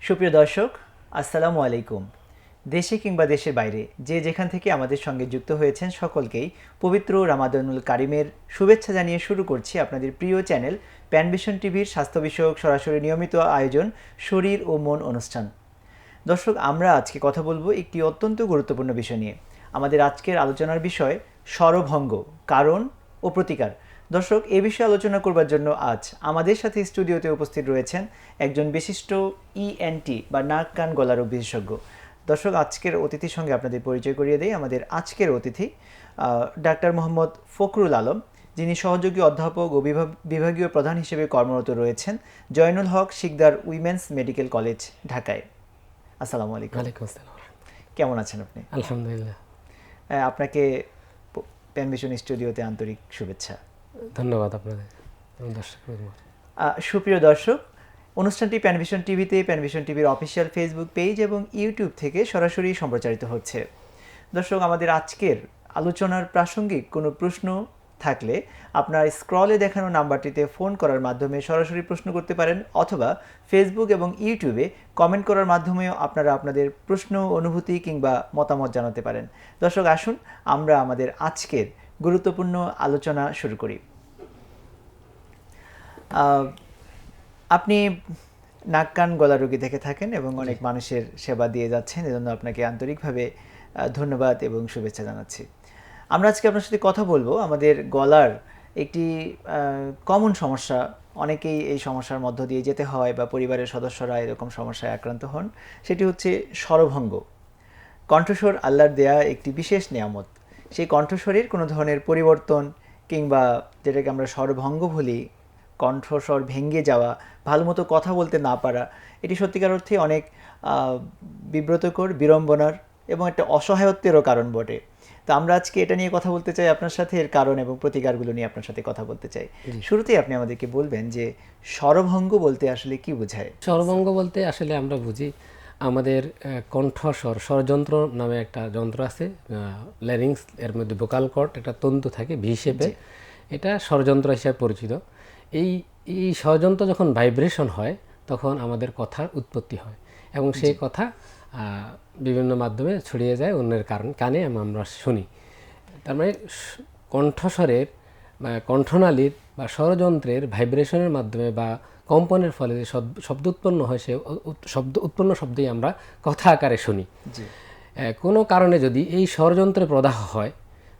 সুপ্রিয় দর্শক, আসসালামু আলাইকুম। দেশে কিংবা দেশের বাইরে যে যেখান থেকে আমাদের সঙ্গে যুক্ত হয়েছেন সকলকেই পবিত্র রামাদানুল কারিমের শুভেচ্ছা জানিয়ে শুরু করছি আপনাদের প্রিয় চ্যানেল প্যানভিশন টিভির স্বাস্থ্য বিষয়ক সরাসরি নিয়মিত আয়োজন শরীর ও মন অনুষ্ঠান। দর্শক, আমরা আজকে কথা বলবো একটি অত্যন্ত গুরুত্বপূর্ণ বিষয় নিয়ে। আমাদের আজকের আলোচনার বিষয় স্বরভঙ্গ, কারণ ও প্রতিকার। দর্শক, এ বিষয়ে আলোচনা করবার জন্য আজ আমাদের সাথে স্টুডিওতে উপস্থিত রয়েছেন একজন বিশিষ্ট ইএনটি বা নাক কান গলা রোগ বিশেষজ্ঞ। দর্শক, আজকের অতিথির সঙ্গে আপনাদের পরিচয় করিয়ে দেই। আমাদের আজকের অতিথি ডাক্তার মোহাম্মদ ফখরুল আলম, যিনি সহযোগী অধ্যাপক ও বিভাগীয় প্রধান হিসেবে কর্মরত রয়েছেন জয়নুল হক শিকদার উইমেন্স মেডিকেল কলেজ, ঢাকায়। আসসালামু আলাইকুম। ওয়ালাইকুম আসসালাম। কেমন আছেন আপনি? আলহামদুলিল্লাহ। আপনাকে প্যানভিশন স্টুডিওতে আন্তরিক শুভেচ্ছা। ধন্যবাদ আপনাদের দর্শক। সুপ্রিয় দর্শক, অনুষ্ঠানটি প্যানভিশন টিভিতে, প্যানভিশন টিভির অফিসিয়াল ফেসবুক পেজ এবং ইউটিউব থেকে সরাসরি সম্প্রচারিত হচ্ছে। দর্শক, আমাদের আজকের আলোচনার প্রাসঙ্গিক কোনো প্রশ্ন থাকলে আপনার স্ক্রলে দেখানো নাম্বারটিতে ফোন করার মাধ্যমে সরাসরি প্রশ্ন করতে পারেন, অথবা ফেসবুক এবং ইউটিউবে কমেন্ট করার মাধ্যমেও আপনারা আপনাদের প্রশ্ন, অনুভূতি কিংবা মতামত জানাতে পারেন। দর্শক, আসুন আমরা আমাদের আজকের গুরুত্বপূর্ণ আলোচনা শুরু করি। আপনি নাক কান গলা রোগী থেকে থাকেন এবং অনেক মানুষের সেবা দিয়ে যাচ্ছেন, এজন্য আপনাকে আন্তরিকভাবে ধন্যবাদ এবং শুভেচ্ছা জানাচ্ছি। আমরা আজকে আপনার সাথে কথা বলবো আমাদের গলার একটি কমন সমস্যা। অনেকেই এই সমস্যার মধ্য দিয়ে যেতে হয় বা পরিবারের সদস্যরা এরকম সমস্যায় আক্রান্ত হন। সেটি হচ্ছে স্বরভঙ্গ। কণ্ঠস্বর আল্লাহর দেয়া একটি বিশেষ নিয়ামত। সেই কণ্ঠস্বরের কোনো ধরনের পরিবর্তন কিংবা যেটাকে আমরা স্বরভঙ্গ বলি, কণ্ঠস্বর ভেঙে যাওয়া, ভালো মতো কথা বলতে না পারা, এটি সত্যিকার অর্থে অনেক বিব্রতকর, বিড়ম্বনার এবং একটা অসহায়ত্বেরও কারণ বটে। তো আমরা আজকে এটা নিয়ে কথা বলতে চাই আপনার সাথে, এর কারণ এবং প্রতিকারগুলো নিয়ে আপনার সাথে কথা বলতে চাই। শুরুতেই আপনি আমাদেরকে বলবেন যে স্বরভঙ্গ বলতে আসলে কি বোঝায়? স্বরভঙ্গ বলতে আসলে আমরা বুঝি আমাদের কণ্ঠস্বর, স্বরযন্ত্র নামে একটা যন্ত্র আছে, ল্যারিংস, এর মধ্যে ভোকাল কর্ড একটা তন্তু থাকে ভি শেপে, এটা স্বরযন্ত্র হিসেবে পরিচিত। এই এই স্বরযন্ত্র যখন ভাইব্রেশন হয় তখন আমাদের কথার উৎপত্তি হয় এবং সেই কথা বিভিন্ন মাধ্যমে ছড়িয়ে যায় অন্যের কানে আমরা শুনি। তার মানে কণ্ঠস্বরের কণ্ঠনালীর বা স্বরযন্ত্রের ভাইব্রেশনের মাধ্যমে বা কম্পনের ফলে যে শব্দ উৎপন্ন হয়, সে উৎপন্ন শব্দেই আমরা কথা আকারে শুনি। কোনো কারণে যদি এই স্বরযন্ত্রে প্রদাহ হয়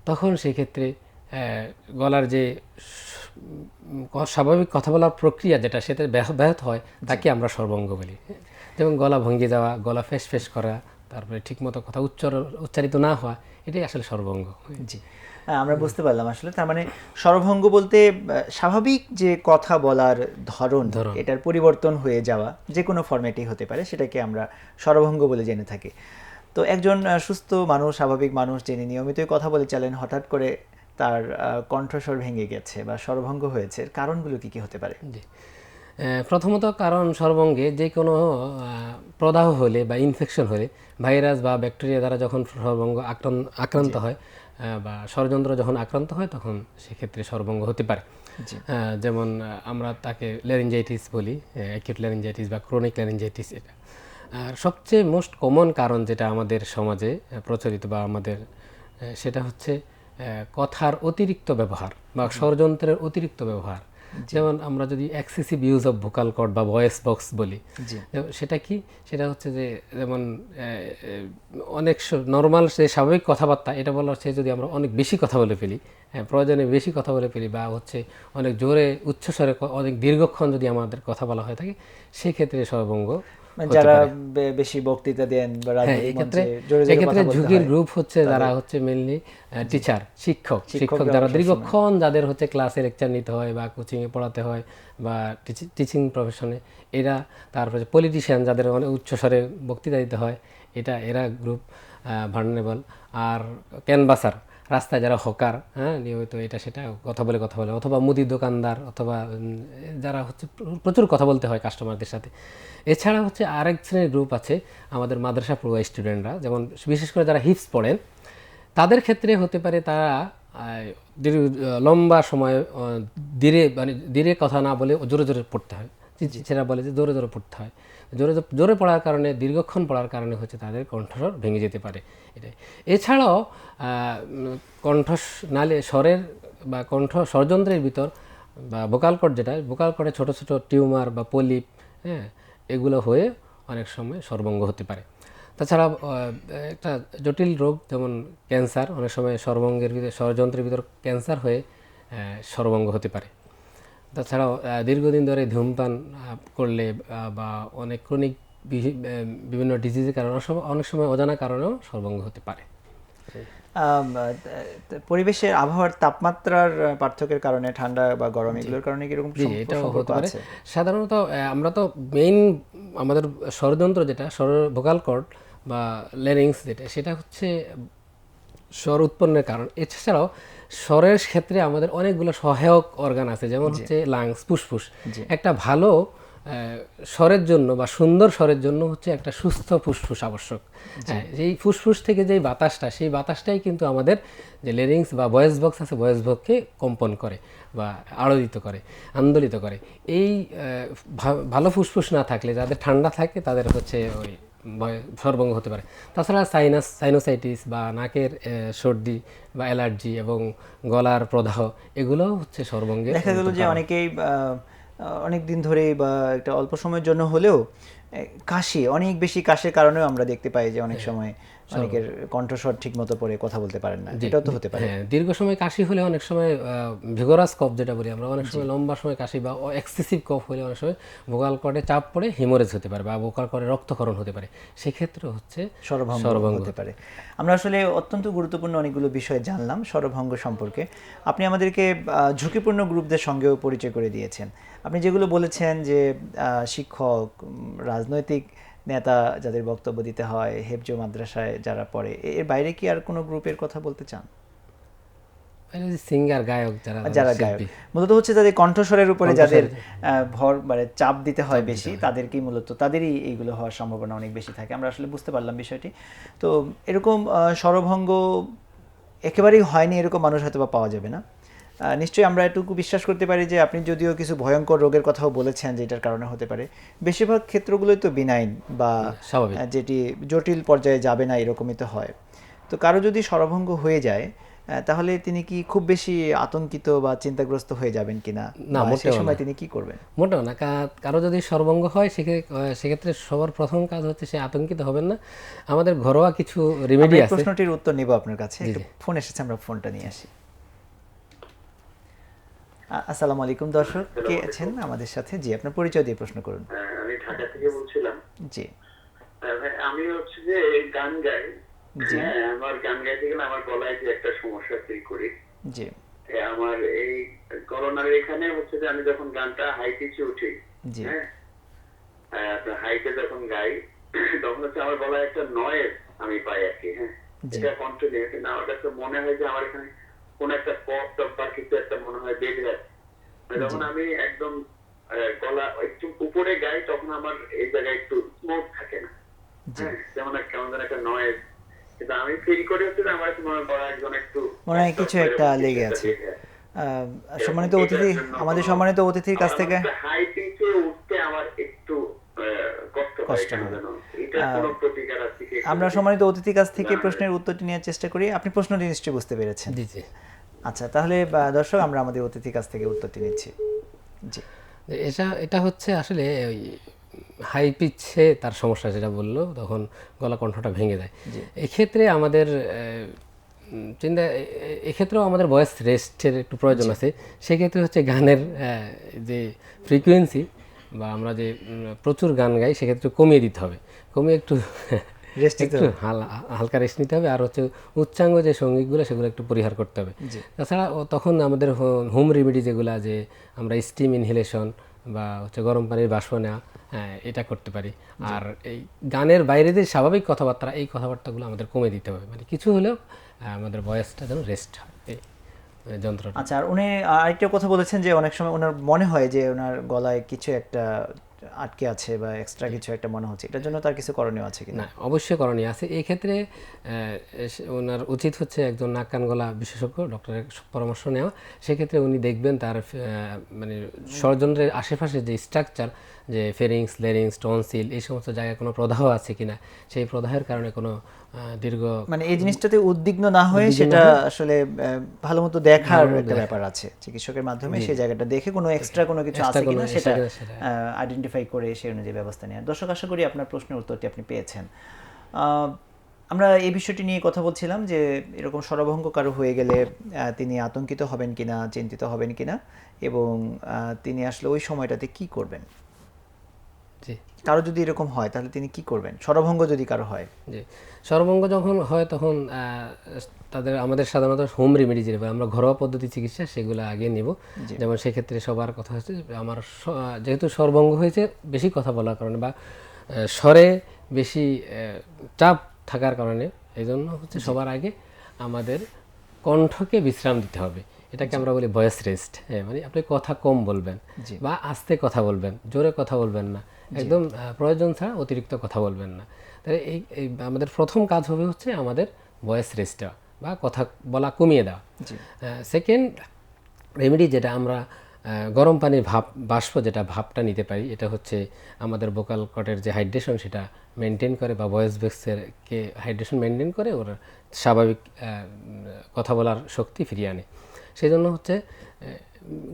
তখন সেক্ষেত্রে গলার যে স্বাভাবিক কথা বলার প্রক্রিয়া যেটা, সেটা ব্যাহত হয়, তাকে আমরা স্বরভঙ্গ বলি। যেমন গলা ভঙ্গে যাওয়া, গলা ফেস ফেস করা, তারপরে ঠিকমতো কথা উচ্চারিত না হওয়া, এটাই আসলে স্বরভঙ্গ। জি, আমরা বুঝতে পারলাম। আসলে তার মানে স্বরভঙ্গ বলতে স্বাভাবিক যে কথা বলার ধরন, এটার পরিবর্তন হয়ে যাওয়া, যে কোনো ফরম্যাটেই হতে পারে, সেটাকে আমরা স্বরভঙ্গ বলে জেনে থাকি। তো একজন সুস্থ মানুষ, স্বাভাবিক মানুষ, যিনি নিয়মিতই কথা বলে চলেন, হঠাৎ করে তার কণ্ঠস্বর ভেঙে গেছে বা স্বরভঙ্গ হয়েছে, কারণগুলো কি কি হতে পারে? জি, প্রথমত কারণ স্বরভঙ্গে যে কোনো প্রদাহ হলে বা ইনফেকশন হলে, ভাইরাস বা ব্যাকটেরিয়া দ্বারা যখন স্বরভঙ্গ আক্রান্ত হয় বা স্বরযন্ত্র যখন আক্রান্ত হয়, তখন সেক্ষেত্রে স্বরভঙ্গ হতে পারে। যেমন আমরা তাকে ল্যারিঞ্জাইটিস বলি, অ্যাকিউট ল্যারিঞ্জাইটিস বা ক্রনিক ল্যারিঞ্জাইটিস। এটা আর সবচেয়ে মোস্ট কমন কারণ যেটা আমাদের সমাজে প্রচলিত বা আমাদের, সেটা হচ্ছে কথার অতিরিক্ত ব্যবহার বা স্বরযন্ত্রের অতিরিক্ত ব্যবহার। যেমন আমরা যদি excessive use of vocal cord বা ভয়েস বক্স বলি, সেটা কি? সেটা হচ্ছে যে যেমন অনেক নর্মাল যে স্বাভাবিক কথাবার্তা, এটা বলা হচ্ছে যদি আমরা অনেক বেশি কথা বলে ফেলি, প্রয়োজনে বেশি কথা বলে ফেলি, বা হচ্ছে অনেক জোরে উচ্চস্বরে অনেক দীর্ঘক্ষণ যদি আমাদের কথা বলা হয়ে থাকে, সেক্ষেত্রে স্বরভঙ্গ। যারা বেশি বক্তৃতা দেন বা এক্ষেত্রে ঝুঁকির গ্রুপ হচ্ছে যারা হচ্ছে মেইনলি টিচার, শিক্ষক যারা দীর্ঘক্ষণ, যাদের হচ্ছে ক্লাসে লেকচার নিতে হয় বা কোচিংয়ে পড়াতে হয় বা টিচিং প্রফেশনে, এরা, তারপরে পলিটিশিয়ান যাদের অনেক উচ্চস্বরে বক্তৃতা দিতে হয়, এরা গ্রুপ ভার্নেবল। আর ক্যানভাসার, রাস্তায় যারা হকার, নিয়মিত এটা সেটা কথা বলে, অথবা মুদির দোকানদার, অথবা যারা হচ্ছে প্রচুর কথা বলতে হয় কাস্টমারদের সাথে। এছাড়া হচ্ছে আরেক শ্রেণীর গ্রুপ আছে আমাদের মাদ্রাসা পড়ুয়া স্টুডেন্টরা, যেমন বিশেষ করে যারা হিপস পড়েন, তাদের ক্ষেত্রে হতে পারে তারা লম্বা সময় ধীরে কথা না বলে জোরে জোরে পড়তে হয়, চিকিৎসারা বলে যে জোরে জোরে পড়তে হয়। জোরে জোরে পড়ার কারণে, দীর্ঘক্ষণ পড়ার কারণে হচ্ছে তাদের কণ্ঠস্বর ভেঙে যেতে পারে। এটাই। এছাড়াও কণ্ঠ নালী স্বরের বা কণ্ঠ স্বরযন্ত্রের ভিতর বা ভোকাল কর্ড, যেটা ভোকাল কর্ডে ছোট ছোট টিউমার বা পলিপ, হ্যাঁ, এগুলো হয়ে অনেক সময় স্বরভঙ্গ হতে পারে। তাছাড়া একটা জটিল রোগ যেমন ক্যান্সার, অনেক সময় স্বরভঙ্গের ভিতরে, স্বরযন্ত্রের ভিতর ক্যান্সার হয়ে স্বরভঙ্গ হতে পারে। তাছাড়াও দীর্ঘদিন ধরে ধূমপান করলে বা অনেক ক্রনিক বিভিন্ন ডিজিজের কারণে, অনেক সময় অজানা কারণেও স্বরভঙ্গ হতে পারে। পরিবেশের আবহাওয়ার তাপমাত্রার পার্থক্যের কারণে, ঠান্ডা বা গরম এগুলোর কারণে কি এরকম এটাও সম্পর্ক হতে পারে। আছে? সাধারণত আমরা তো মেইন আমাদের স্বরযন্ত্র যেটা, ভোকাল কর্ড বা ল্যারিংস যেটা, সেটা হচ্ছে স্বর উৎপন্নের কারণ। এছাড়াও স্বরের ক্ষেত্রে আমাদের অনেকগুলো সহায়ক অর্গান আছে, যেমন হচ্ছে লাংস, ফুসফুস। একটা ভালো স্বরের জন্য বা সুন্দর স্বরের জন্য হচ্ছে একটা সুস্থ ফুসফুস আবশ্যক। হ্যাঁ, এই ফুসফুস থেকে যেই বাতাসটা, সেই বাতাসটাই কিন্তু আমাদের যে লেরিংস বা ভয়েস বক্স আছে, ভয়েস বক্সকে কম্পন করে বা আলোড়িত করে, আন্দোলিত করে। এই ভালো ফুসফুস না থাকলে, যাদের ঠান্ডা থাকে, তাদের হচ্ছে ওই স্বরভঙ্গ হতে পারে। তাছাড়া সাইনোসাইটিস বা নাকের সর্দি বা অ্যালার্জি এবং গলার প্রদাহ, এগুলোও হচ্ছে স্বরভঙ্গে। দেখা গেল যে অনেকেই অনেক দিন ধরে বা একটা অল্প সময়ের জন্য হলেও কাশি, অনেক বেশি কাশির কারণেও আমরা দেখতে পাই যে অনেক সময় অনেকের কণ্ঠস্বর ঠিক মতো পড়ে কথা বলতে পারেন না। এটাও তো হতে পারে। হ্যাঁ, দীর্ঘ সময় কাশি হলে অনেক সময় ভিগোরাস কফ যেটা বলি আমরা, অনেক সময় লম্বা সময় কাশি বা এক্সেসিভ কফ হলে অনেক সময় ভোকাল কর্ডে চাপ পড়ে হিমোরেজ হতে পারে বা ভোকাল কর্ডে রক্তক্ষরণ হতে পারে। সেক্ষেত্রে হচ্ছে স্বরভঙ্গ হতে পারে। আমরা আসলে অত্যন্ত গুরুত্বপূর্ণ অনেকগুলো বিষয় জানলাম স্বরভঙ্গ সম্পর্কে। আপনি আমাদেরকে ঝুঁকিপূর্ণ গ্রুপদের সঙ্গেও পরিচয় করে দিয়েছেন। আপনি যেগুলো বলেছেন যে শিক্ষক, রাজনৈতিক নেতা যাদের বক্তব্য দিতে হয়, হেফজো মাদ্রাসায় যারা পড়ে, এর বাইরে কি আর কোনো গ্রুপের কথা বলতে চান? সিঙ্গার, গায়ক, যারা গায়ক, মূলত হচ্ছে তাদের কণ্ঠস্বরের উপরে যাদের ভর মানে চাপ দিতে হয় বেশি, তাদেরকেই মূলত, তাদেরই এইগুলো হওয়ার সম্ভাবনা অনেক বেশি থাকে। আমরা আসলে বুঝতে পারলাম বিষয়টি। তো এরকম স্বরভঙ্গ একেবারেই হয়নি এরকম মানুষ হয়তো বা পাওয়া যাবে না। নিশ্চয়ই আমরা এটুকু বিশ্বাস করতে পারি যে আপনি যদিও কিছু ভয়ঙ্কর রোগের কথাও বলেছেন যেটার কারণে হতে পারে, বেশিরভাগ ক্ষেত্রগুলোই তো বিনাইন বা যেটি জটিল পর্যায়ে যাবে না এরকমই তো হয়। তো কারো যদি স্বরভঙ্গ হয়ে যায়, তাহলে তিনি কি খুব বেশি আতঙ্কিত বা চিন্তাগ্রস্ত হয়ে যাবেন কিনা, না সেই সময় তিনি কি করবেন? মোটেও না। কারো যদি স্বরভঙ্গ হয়, সেক্ষেত্রে সবার প্রথম কাজ হচ্ছে সে আতঙ্কিত হবেন না। আমাদের ঘরোয়া কিছু রেমেডি আছে। প্রশ্নটির উত্তর নেব আপনার কাছে। একটু ফোন এসেছে, আমরা ফোনটা নিয়ে আসি। আসসালামু আলাইকুম দর্শক, কে আছেন আমাদের সাথে? জি, আপনার পরিচয় দিয়ে প্রশ্ন করুন। আমি ঢাকা থেকে বলছিলাম। জি, আমি হচ্ছে যে গান গাই। আমার গান গাইতে গেলে আমার গলায় যে একটা সমস্যা ফিল করি। জি, আমার এই করোনার এখানে হচ্ছে যে আমি যখন গানটা হাই পিচে উঠি, হ্যাঁ, হাইতে যখন গাই, তখন হচ্ছে আমার গলায় একটা নয়েজ আমি পাই আর কি। হ্যাঁ, এটা কন্টিনিউ, কিন্তু আমার কাছে মনে হয় যে আমার এখানে কোন একটা কফ টপ বা কিছু একটা মনে হয় বেঁধে আছে। যখন আমি একদম গলা একটু উপরে গাই, তখন আমার এই জায়গায় একটু স্মুথ থাকে না, যেমন কেমন যেন একটা নয়েজ। কিন্তু আমি ফিল করে হচ্ছে যে আমার গলা একজন একটু মনে হয় কিছু একটা লেগে আছে। সম্মানিত অতিথি, আমাদের সম্মানিত অতিথির কাছ থেকে হাই পিচে উঠতে আমার একটু কষ্ট হয়। এটা কোনো প্রতিকার আছে কি? আমরা সম্মানিত অতিথির কাছ থেকে প্রশ্নের উত্তরটি নেওয়ার চেষ্টা করি। আপনি প্রশ্নটি নিশ্চয়ই বুঝতে পেরেছেন। জি জি। আচ্ছা, তাহলে দর্শক, আমরা আমাদের অতিথির কাছ থেকে উত্তরটি নিচ্ছি। জি, এটা হচ্ছে আসলে ওই হাই পিচে তার সমস্যা যেটা বললো, তখন গলা কণ্ঠটা ভেঙে যায়। এক্ষেত্রে আমাদের এক্ষেত্রেও আমাদের ভয়েস রেস্টের একটু প্রয়োজন আছে। সেক্ষেত্রে হচ্ছে গানের যে ফ্রিকোয়েন্সি বা আমরা যে প্রচুর গান গাই, সেক্ষেত্রে কমিয়ে দিতে হবে, কমিয়ে একটু হালকা রেস্ট নিতে হবে। আর হচ্ছে উচ্চাঙ্গ যে সঙ্গীতগুলো, সেগুলো একটু পরিহার করতে হবে। তাছাড়া তখন আমাদের হোম রেমেডি যেগুলো, যে আমরা স্টিম ইনহেলেশন বা হচ্ছে গরম পানির বাষ্প নেওয়া, এটা করতে পারি। আর এই গানের বাইরে যে স্বাভাবিক কথাবার্তা, এই কথাবার্তাগুলো আমাদের কমে দিতে হবে, মানে কিছু হলেও আমাদের ভয়েসটা যেন রেস্ট হয় এই যন্ত্রটা। আচ্ছা, আর উনি আরেকটা কথা বলেছেন যে অনেক সময় ওনার মনে হয় যে ওনার গলায় কিছু একটা আটকে আছে বা এক্সট্রা কিছু একটা মনে হচ্ছে, এটার জন্য তার কিছু করণীয় আছে কিনা? না, অবশ্যই করণীয় আছে। এই ক্ষেত্রে ওনার উচিত হচ্ছে একজন নাক কান গলা বিশেষজ্ঞ ডক্টরের পরামর্শ নেওয়া। সেক্ষেত্রে উনি দেখবেন তার মানে ষড়যন্ত্রের আশেপাশে যে স্ট্রাকচার, যে ফেরিংস, লেরিংস, টনসিল, এই সমস্ত জায়গায় কোনো প্রদাহ আছে কিনা, সেই প্রদাহের কারণে কোনো দীর্ঘ মানে এই জিনিসটাতে উদ্বিগ্ন না হয়ে সেটা আসলে ভালো মতো দেখার একটা ব্যাপার আছে, চিকিৎসকের মাধ্যমে সেই জায়গাটা দেখে কোনো এক্সট্রা কোনো কিছু আছে কিনা সেটা আইডেন্টিফাই করে সেই অনুযায়ী ব্যবস্থা নেওয়া। দর্শক, আশা করি আপনার প্রশ্নের উত্তরটি আপনি পেয়েছেন। আমরা এই বিষয়টি নিয়ে কথা বলছিলাম যে এরকম স্বরভঙ্গ কারো হয়ে গেলে তিনি আতঙ্কিত হবেন কিনা, চিন্তিত হবেন কিনা, এবং তিনি আসলে ওই সময়টাতে কি করবেন। জি, কারো যদি এরকম হয় তাহলে তিনি কি করবেন, স্বরভঙ্গ যদি কারো হয়? জি, স্বরভঙ্গ যখন হয় তখন আমাদের সাধারণত হোম রেমেডি যেটা আমরা ঘরোয়া পদ্ধতি চিকিৎসা সেগুলো আগে নিব। যেমন সেক্ষেত্রে সবার কথা হচ্ছে আমার যেহেতু স্বরভঙ্গ হয়েছে বেশি কথা বলার কারণে বা স্বরে বেশি চাপ থাকার কারণে, এই জন্য হচ্ছে সবার আগে আমাদের কণ্ঠকে বিশ্রাম দিতে হবে। এটাকে আমরা বলি ভয়েস রেস্ট। হ্যাঁ, মানে আপনি কথা কম বলবেন বা আস্তে কথা বলবেন, জোরে কথা বলবেন না, একদম প্রয়োজন ছাড়া অতিরিক্ত কথা বলবেন না। তাহলে এই আমাদের প্রথম কাজ হবে হচ্ছে আমাদের ভয়েস রেস্টটা বা কথা বলা কমিয়ে দেওয়া। সেকেন্ড রেমেডি যেটা আমরা গরম পানির বাষ্প যেটা ভাপটা নিতে পারি, এটা হচ্ছে আমাদের ভোকাল কর্ডের যে হাইড্রেশন সেটা মেনটেন করে বা ভয়েস বক্সেরকে হাইড্রেশন মেনটেন করে ওর স্বাভাবিক কথা বলার শক্তি ফিরিয়ে আনে। সেই জন্য হচ্ছে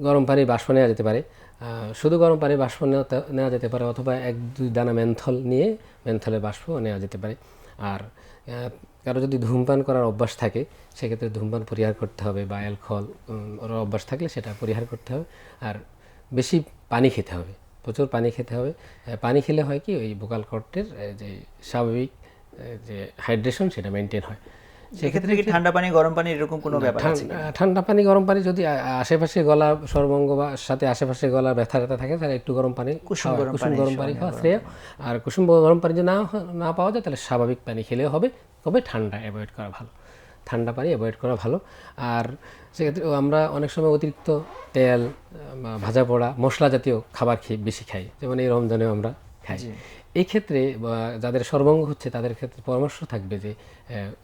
গরম পানির বাষ্প নেওয়া যেতে পারে, শুধু গরম পানির বাষ্প নেওয়া যেতে পারে, অথবা 1-2 দানা মেন্থল নিয়ে মেন্থলের বাষ্প নেওয়া যেতে পারে। আর কারো যদি ধূমপান করার অভ্যাস থাকে সেক্ষেত্রে ধূমপান পরিহার করতে হবে, বা অ্যালকোহল ওর অভ্যাস থাকলে সেটা পরিহার করতে হবে। আর বেশি পানি খেতে হবে, প্রচুর পানি খেতে হবে। পানি খেলে হয় কি, ওই ভোকাল কর্ডের যে স্বাভাবিক যে হাইড্রেশন সেটা মেনটেন হয়। সেক্ষেত্রে কি ঠান্ডা পানি গরম পানি এরকম কোনো ব্যাপার আছে? ঠান্ডা পানি গরম পানি যদি আশেপাশে গলা স্বরভঙ্গ বা সাথে আশেপাশে গলা ব্যথা থাকে তাহলে একটু গরম পানি, কুসুম গরম পানি খাওয়া শ্রেয়। আর কুসুম গরম পানি যদি না পাওয়া যায় তাহলে স্বাভাবিক পানি খেলেও হবে, তবে ঠান্ডা অ্যাভয়েড করা ভালো, ঠান্ডা পানি অ্যাভয়েড করা ভালো। আর সেক্ষেত্রে আমরা অনেক সময় অতিরিক্ত তেল, ভাজা পোড়া, মশলা জাতীয় খাবার বেশি খাই, যেমন এই রমজানেও আমরা খাই। এই ক্ষেত্রে যাদের স্বরভঙ্গ হচ্ছে তাদের ক্ষেত্রে পরামর্শ থাকবে যে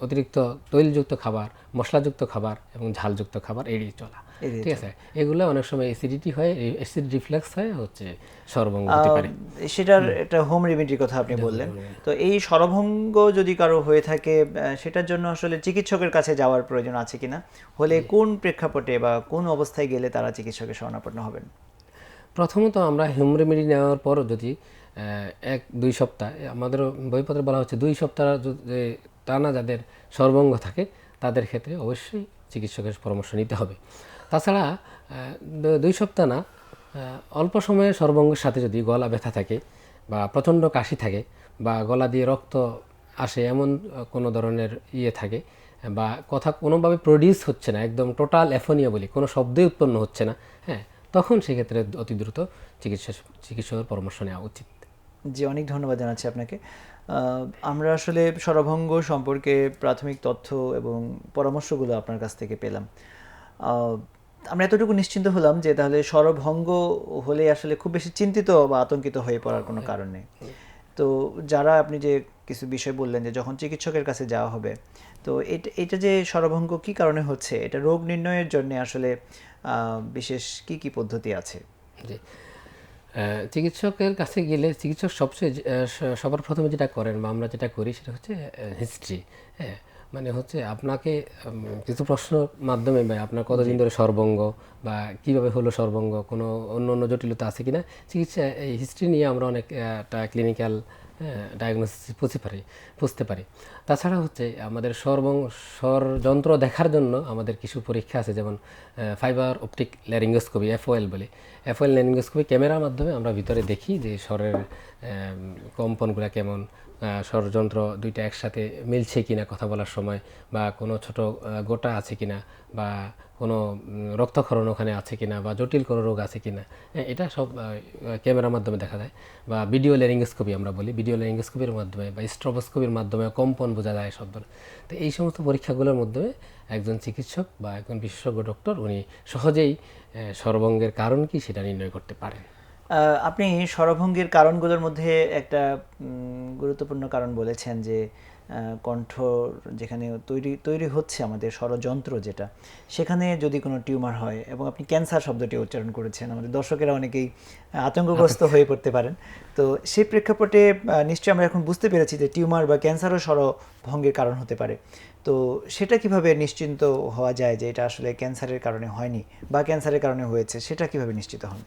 অতিরিক্ত তৈলযুক্ত খাবার, মশলাযুক্ত খাবার এবং ঝালযুক্ত খাবার এড়িয়ে চলা। ঠিক আছে, এগুলো অনেক সময় অ্যাসিডিটি হয়, অ্যাসিড রিফ্লেক্স হয়, হচ্ছে স্বরভঙ্গ হতে পারে। সেটার একটা হোম রেমেডির কথা আপনি বললেন। তো এই স্বরভঙ্গ যদি কারো হয়ে থাকে সেটার জন্য আসলে চিকিৎসকের কাছে যাওয়ার প্রয়োজন আছে কিনা, হলে কোন প্রেক্ষাপটে বা কোন অবস্থায় গেলে তারা চিকিৎসকের শরণাপন্ন হবেন? প্রথমত আমরা হোম রেমেডি নেওয়ার পরও যদি 1-2 সপ্তাহ, আমাদের বইপত্রে বলা হচ্ছে 2 সপ্তাহ যে টানা যাদের স্বরভঙ্গ থাকে তাদের ক্ষেত্রে অবশ্যই চিকিৎসকের পরামর্শ নিতে হবে। তাছাড়া 2 সপ্তাহ না, অল্প সময়ে স্বরভঙ্গের সাথে যদি গলা ব্যথা থাকে বা প্রচণ্ড কাশি থাকে বা গলা দিয়ে রক্ত আসে এমন কোনো ধরনের থাকে, বা কথা কোনোভাবে প্রডিউস হচ্ছে না, একদম টোটাল অ্যাফোনিয়া বলি, কোনো শব্দই উৎপন্ন হচ্ছে না, হ্যাঁ, তখন সেক্ষেত্রে অতি দ্রুত চিকিৎসকের পরামর্শ নেওয়া উচিত। জি, অনেক ধন্যবাদ জানাচ্ছি আপনাকে। আমরা আসলে স্বরভঙ্গ সম্পর্কে প্রাথমিক তথ্য এবং পরামর্শগুলো আপনার কাছ থেকে পেলাম। আমরা এতটুকু নিশ্চিন্ত হলাম যে তাহলে স্বরভঙ্গ হলে আসলে খুব বেশি চিন্তিত বা আতঙ্কিত হয়ে পড়ার কোনো কারণ নেই। তো যারা আপনি যে কিছু বিষয় বললেন যে যখন চিকিৎসকের কাছে যাওয়া হবে, তো এটা যে স্বরভঙ্গ কী কারণে হচ্ছে, এটা রোগ নির্ণয়ের জন্য আসলে বিশেষ কি পদ্ধতি আছে? জি, চিকিৎসকের কাছে গেলে চিকিৎসক সবার প্রথমে যেটা করেন বা আমরা যেটা করি সেটা হচ্ছে হিস্ট্রি। হ্যাঁ, মানে হচ্ছে আপনাকে কিছু প্রশ্ন মাধ্যমে, বা আপনার কতদিন ধরে স্বরভঙ্গ বা কীভাবে হলো স্বরভঙ্গ, কোনো অন্য জটিলতা আছে কিনা, চিকিৎসা এই হিস্ট্রি নিয়ে আমরা অনেকটা ক্লিনিক্যাল ডায়াগনোসিস বুঝতে পারি। তাছাড়া হচ্ছে আমাদের স্বরযন্ত্র দেখার জন্য আমাদের কিছু পরীক্ষা আছে, যেমন ফাইবার অপটিক ল্যারিঙ্গোস্কোপি, FOL বলে। FOL ল্যারিঙ্গোস্কোপি ক্যামেরার মাধ্যমে আমরা ভিতরে দেখি যে স্বরের কম্পনগুলো কেমন, স্বরযন্ত্র দুইটা একসাথে মিলছে কিনা কথা বলার সময়, বা কোনো ছোট গোটা আছে কিনা, বা কোনো রক্তক্ষরণ ওখানে আছে কিনা, বা জটিল কোনো রোগ আছে কিনা, এটা সব ক্যামেরার মাধ্যমে দেখা যায়। বা ভিডিও ল্যারিঙ্গোস্কোপি আমরা বলি, ভিডিও ল্যারিঙ্গোস্কোপির মাধ্যমে বা স্ট্রোবোস্কোপির মাধ্যমে কম্পন বোঝা যায় সব ধরনের। তো এই সমস্ত পরীক্ষাগুলোর মাধ্যমে একজন চিকিৎসক বা একজন বিশেষজ্ঞ ডক্টর উনি সহজেই স্বরভঙ্গের কারণ কি সেটা নির্ণয় করতে পারেন। আপনি স্বরভঙ্গের কারণগুলোর মধ্যে একটা গুরুত্বপূর্ণ কারণ বলেছেন যে কণ্ঠ যেখানে তৈরি তৈরি হচ্ছে আমাদের স্বরযন্ত্র যেটা, সেখানে যদি কোনো টিউমার হয়, এবং আপনি ক্যান্সার শব্দটি উচ্চারণ করেছেন, আমাদের দর্শকেরা অনেকেই আতঙ্কগ্রস্ত হয়ে পড়তে পারেন। তো সেই প্রেক্ষাপটে নিশ্চয়ই আমরা এখন বুঝতে পেরেছি যে টিউমার বা ক্যান্সারও স্বরভঙ্গের কারণ হতে পারে। তো সেটা কিভাবে নিশ্চিন্ত হওয়া যায় যে এটা আসলে ক্যান্সারের কারণে হয়নি বা ক্যান্সারের কারণে হয়েছে, সেটা কিভাবে নিশ্চিত হন?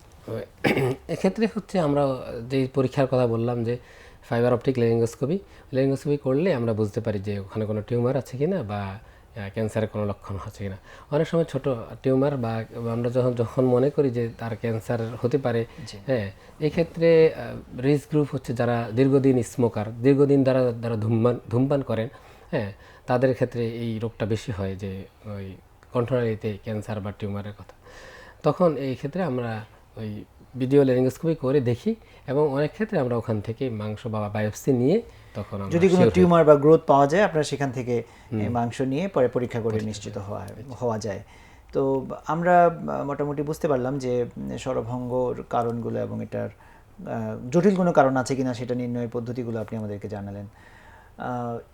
এক্ষেত্রে হচ্ছে আমরা যে পরীক্ষার কথা বললাম যে ফাইবার অপটিক লেরিঙ্গোস্কোপি করলে আমরা বুঝতে পারি যে ওখানে কোনো টিউমার আছে কিনা বা ক্যান্সারের কোনো লক্ষণ আছে কিনা। অনেক সময় ছোট টিউমার বা আমরা যখন মনে করি যে তার ক্যান্সার হতে পারে, হ্যাঁ, এক্ষেত্রে রিস্ক গ্রুপ হচ্ছে যারা দীর্ঘদিন স্মোকার, দীর্ঘদিন যারা ধূমপান করেন, হ্যাঁ, তাদের ক্ষেত্রে এই রোগটা বেশি হয়, যে ওই কণ্ঠনালীতে ক্যান্সার বা টিউমারের কথা। তখন এই ক্ষেত্রে আমরা ওই ভিডিও লেরিঙ্গোস্কোপি করে দেখি, এবং অনেক ক্ষেত্রে আমরা ওখান থেকে মাংস বা বায়োপসি নিয়ে তখন আমরা যদি কোনো টিউমার বা গ্রোথ পাওয়া যায়, আপনারা সেখান থেকে মাংস নিয়ে পরে পরীক্ষা করে নিশ্চিত হওয়া যায়। তো আমরা মোটামুটি বুঝতে পারলাম যে স্বরভঙ্গর কারণগুলো এবং এটার জটিল কোনো কারণ আছে কিনা সেটা নির্ণয়ের পদ্ধতিগুলো আপনি আমাদেরকে জানালেন।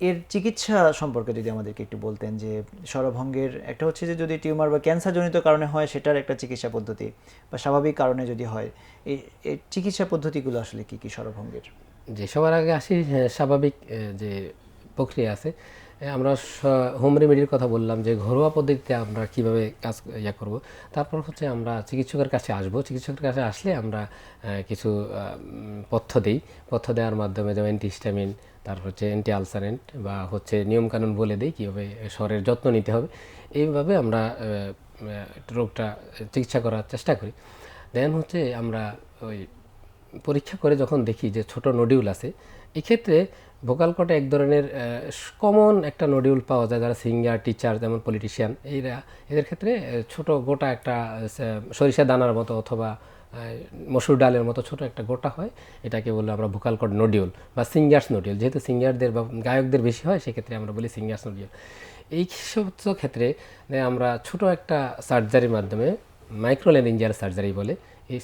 এর চিকিৎসা সম্পর্কে যদি আমাদেরকে একটু বলতেন, যে স্বরভঙ্গের একটা হচ্ছে যে যদি টিউমার বা ক্যান্সারজনিত কারণে হয় সেটার একটা চিকিৎসা পদ্ধতি, বা স্বাভাবিক কারণে যদি হয় এই চিকিৎসা পদ্ধতিগুলো আসলে কি কি স্বরভঙ্গের? যে সবার আগে আসি স্বাভাবিক যে প্রক্রিয়া আছে, আমরা হোম রেমেডির কথা বললাম যে ঘরোয়া পদ্ধতিতে আমরা কিভাবে কাজ করব। তারপর হচ্ছে আমরা চিকিৎসকের কাছে আসব। চিকিৎসকের কাছে আসলে আমরা কিছু পথ্য দিই। পথ্য দেওয়ার মাধ্যমে যেমন অ্যান্টিহিস্টামিন, তারপর হচ্ছে অ্যান্টি আলসারেন্ট, বা হচ্ছে নিয়মকানুন বলে দিই কীভাবে স্বরের যত্ন নিতে হবে। এইভাবে আমরা রোগটা চিকিৎসা করার চেষ্টা করি। দেন হচ্ছে আমরা ওই পরীক্ষা করে যখন দেখি যে ছোট নডিউল আছে, এক্ষেত্রে ভোকাল কর্ডে এক ধরনের কমন একটা নডিউল পাওয়া যায়, যারা সিঙ্গার, টিচার, যেমন পলিটিশিয়ান, এদের ক্ষেত্রে ছোট গোটা একটা সরিষা দানার মতো অথবা মসুর ডালের মতো ছোট একটা গোটা হয়, এটাকে বললো আমরা ভোকাল কর্ড নডিউল বা সিঙ্গার্স নডিউল। যেহেতু সিঙ্গারদের বা গায়কদের বেশি হয়, সেক্ষেত্রে আমরা বলি সিঙ্গার্স নডিউল। এই সমস্ত ক্ষেত্রে আমরা ছোট একটা সার্জারির মাধ্যমে, মাইক্রোলেরিঞ্জিয়াল সার্জারি বলে, এই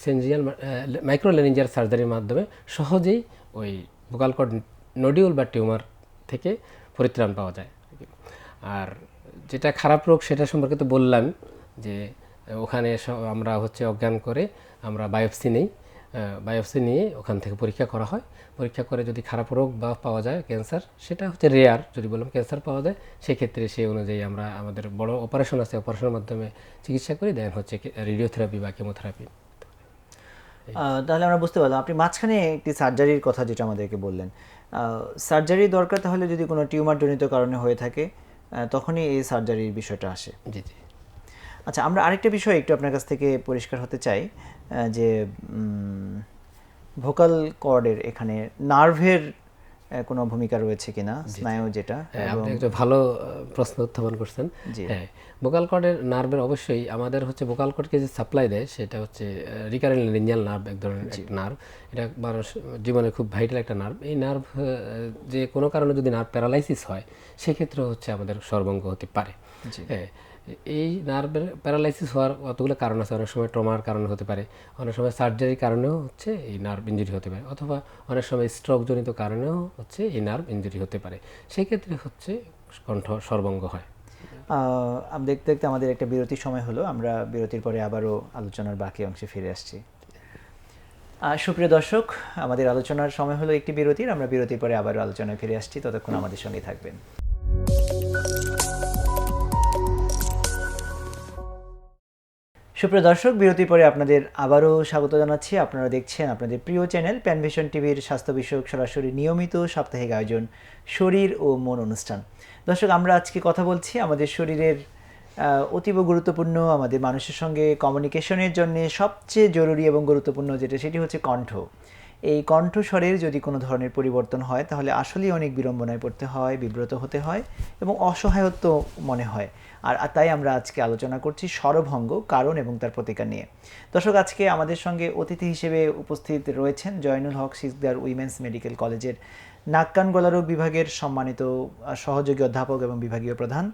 মাইক্রোলেরিঞ্জিয়াল সার্জারির মাধ্যমে সহজেই ওই ভোকাল কর্ড নডিউল বা টিউমার থেকে পরিত্রাণ পাওয়া যায়। আর যেটা খারাপ রোগ সেটা সম্পর্কে তো বললাম, যে ওখানে আমরা হচ্ছে অজ্ঞান করে আমরা বায়োপসি নেই, বায়োপসি নিয়ে ওখান থেকে পরীক্ষা করা হয়। পরীক্ষা করে যদি খারাপ রোগ বা পাওয়া যায় ক্যান্সার, সেটা হচ্ছে রেয়ার, যদি বললাম ক্যান্সার পাওয়া যায়, সেক্ষেত্রে সেই অনুযায়ী আমরা আমাদের বড় অপারেশন আছে, অপারেশনের মাধ্যমে চিকিৎসা করি। দেন হচ্ছে রেডিওথেরাপি বা কেমোথেরাপি। তাহলে আমরা বুঝতে পারলাম আপনি মাঝখানে একটি সার্জারির কথা যেটা আমাদেরকে বললেন, সার্জারি দরকার তাহলে যদি কোনো টিউমার জনিত কারণে হয়ে থাকে, তখনই এই সার্জারির বিষয়টা আসে। জি জি। আচ্ছা, আমরা আরেকটা বিষয় একটু আপনার কাছ থেকে পরিষ্কার হতে চাই, যে ভোকাল কর্ডের এখানে নার্ভের কোনো ভূমিকা রয়েছে কিনা, স্নায়ু যেটা। আপনি একটা ভালো প্রশ্ন উত্থাপন করছেন। হ্যাঁ, ভোকাল কর্ডের নার্ভের অবশ্যই আমাদের হচ্ছে ভোকাল কর্ডকে যে সাপ্লাই দেয় সেটা হচ্ছে রিকারেন্ট লেরিঞ্জিয়াল নার্ভ, এক ধরনের নার্ভ। এটা মানুষ জীবনে খুব ভাইটাল একটা নার্ভ। এই নার্ভ যে কোনো কারণে যদি নার্ভ প্যারালাইসিস হয়, সেক্ষেত্রে হচ্ছে আমাদের স্বরভঙ্গ হতে পারে। হ্যাঁ, এই নার্ভের প্যারালাইসিস হওয়ার কতগুলো কারণ আছে। অনেক সময় ট্রমার কারণে হতে পারে, অনেক সময় সার্জারির কারণেও হচ্ছে এই নার্ভ ইনজুরি হতে পারে, অথবা অনেক সময় স্ট্রোকজনিত কারণেও হচ্ছে এই নার্ভ ইনজুরি হতে পারে। সেক্ষেত্রে হচ্ছে কণ্ঠ স্বরভঙ্গ হয়। দেখতে দেখতে আমাদের একটা বিরতির সময় হলো, আমরা বিরতির পরে আবারও আলোচনার বাকি অংশে ফিরে আসছি। সুপ্রিয় দর্শক, আমাদের আলোচনার সময় হলো একটি বিরতির, আমরা বিরতির পরে আবারও আলোচনায় ফিরে আসছি, ততক্ষণ আমাদের সঙ্গে থাকবেন। সুপ্রিয় দর্শক, বিরতির পরে আপনাদের আবারও স্বাগত জানাচ্ছি। আপনারা দেখছেন আপনাদের প্রিয় চ্যানেল প্যানভিশন টিভির স্বাস্থ্য বিষয়ক সরাসরি নিয়মিত সাপ্তাহিক আয়োজন শরীর ও মন অনুষ্ঠান। দর্শক, আমরা আজকে কথা বলছি আমাদের শরীরের অতীব গুরুত্বপূর্ণ, আমাদের মানুষের সঙ্গে কমিউনিকেশনের জন্য সবচেয়ে জরুরি এবং গুরুত্বপূর্ণ যেটা, সেটি হচ্ছে কণ্ঠ। এই কণ্ঠস্বরের যদি কোনো ধরনের পরিবর্তন হয়, তাহলে আসলেই অনেক বিড়ম্বনায় পড়তে হয়, বিব্রত হতে হয় এবং অসহায়ত্ব মনে হয়। আর তাই আমরা আজকে আলোচনা করছি স্বরভঙ্গ, কারণ এবং তার প্রতিকার নিয়ে। দর্শক, আজকে আমাদের সঙ্গে অতিথি হিসেবে উপস্থিত রয়েছেন জয়নুল হক সিকদার উইমেন্স মেডিকেল কলেজের নাক কান গলা রোগ বিভাগের সম্মানিত সহযোগী অধ্যাপক এবং বিভাগীয় প্রধান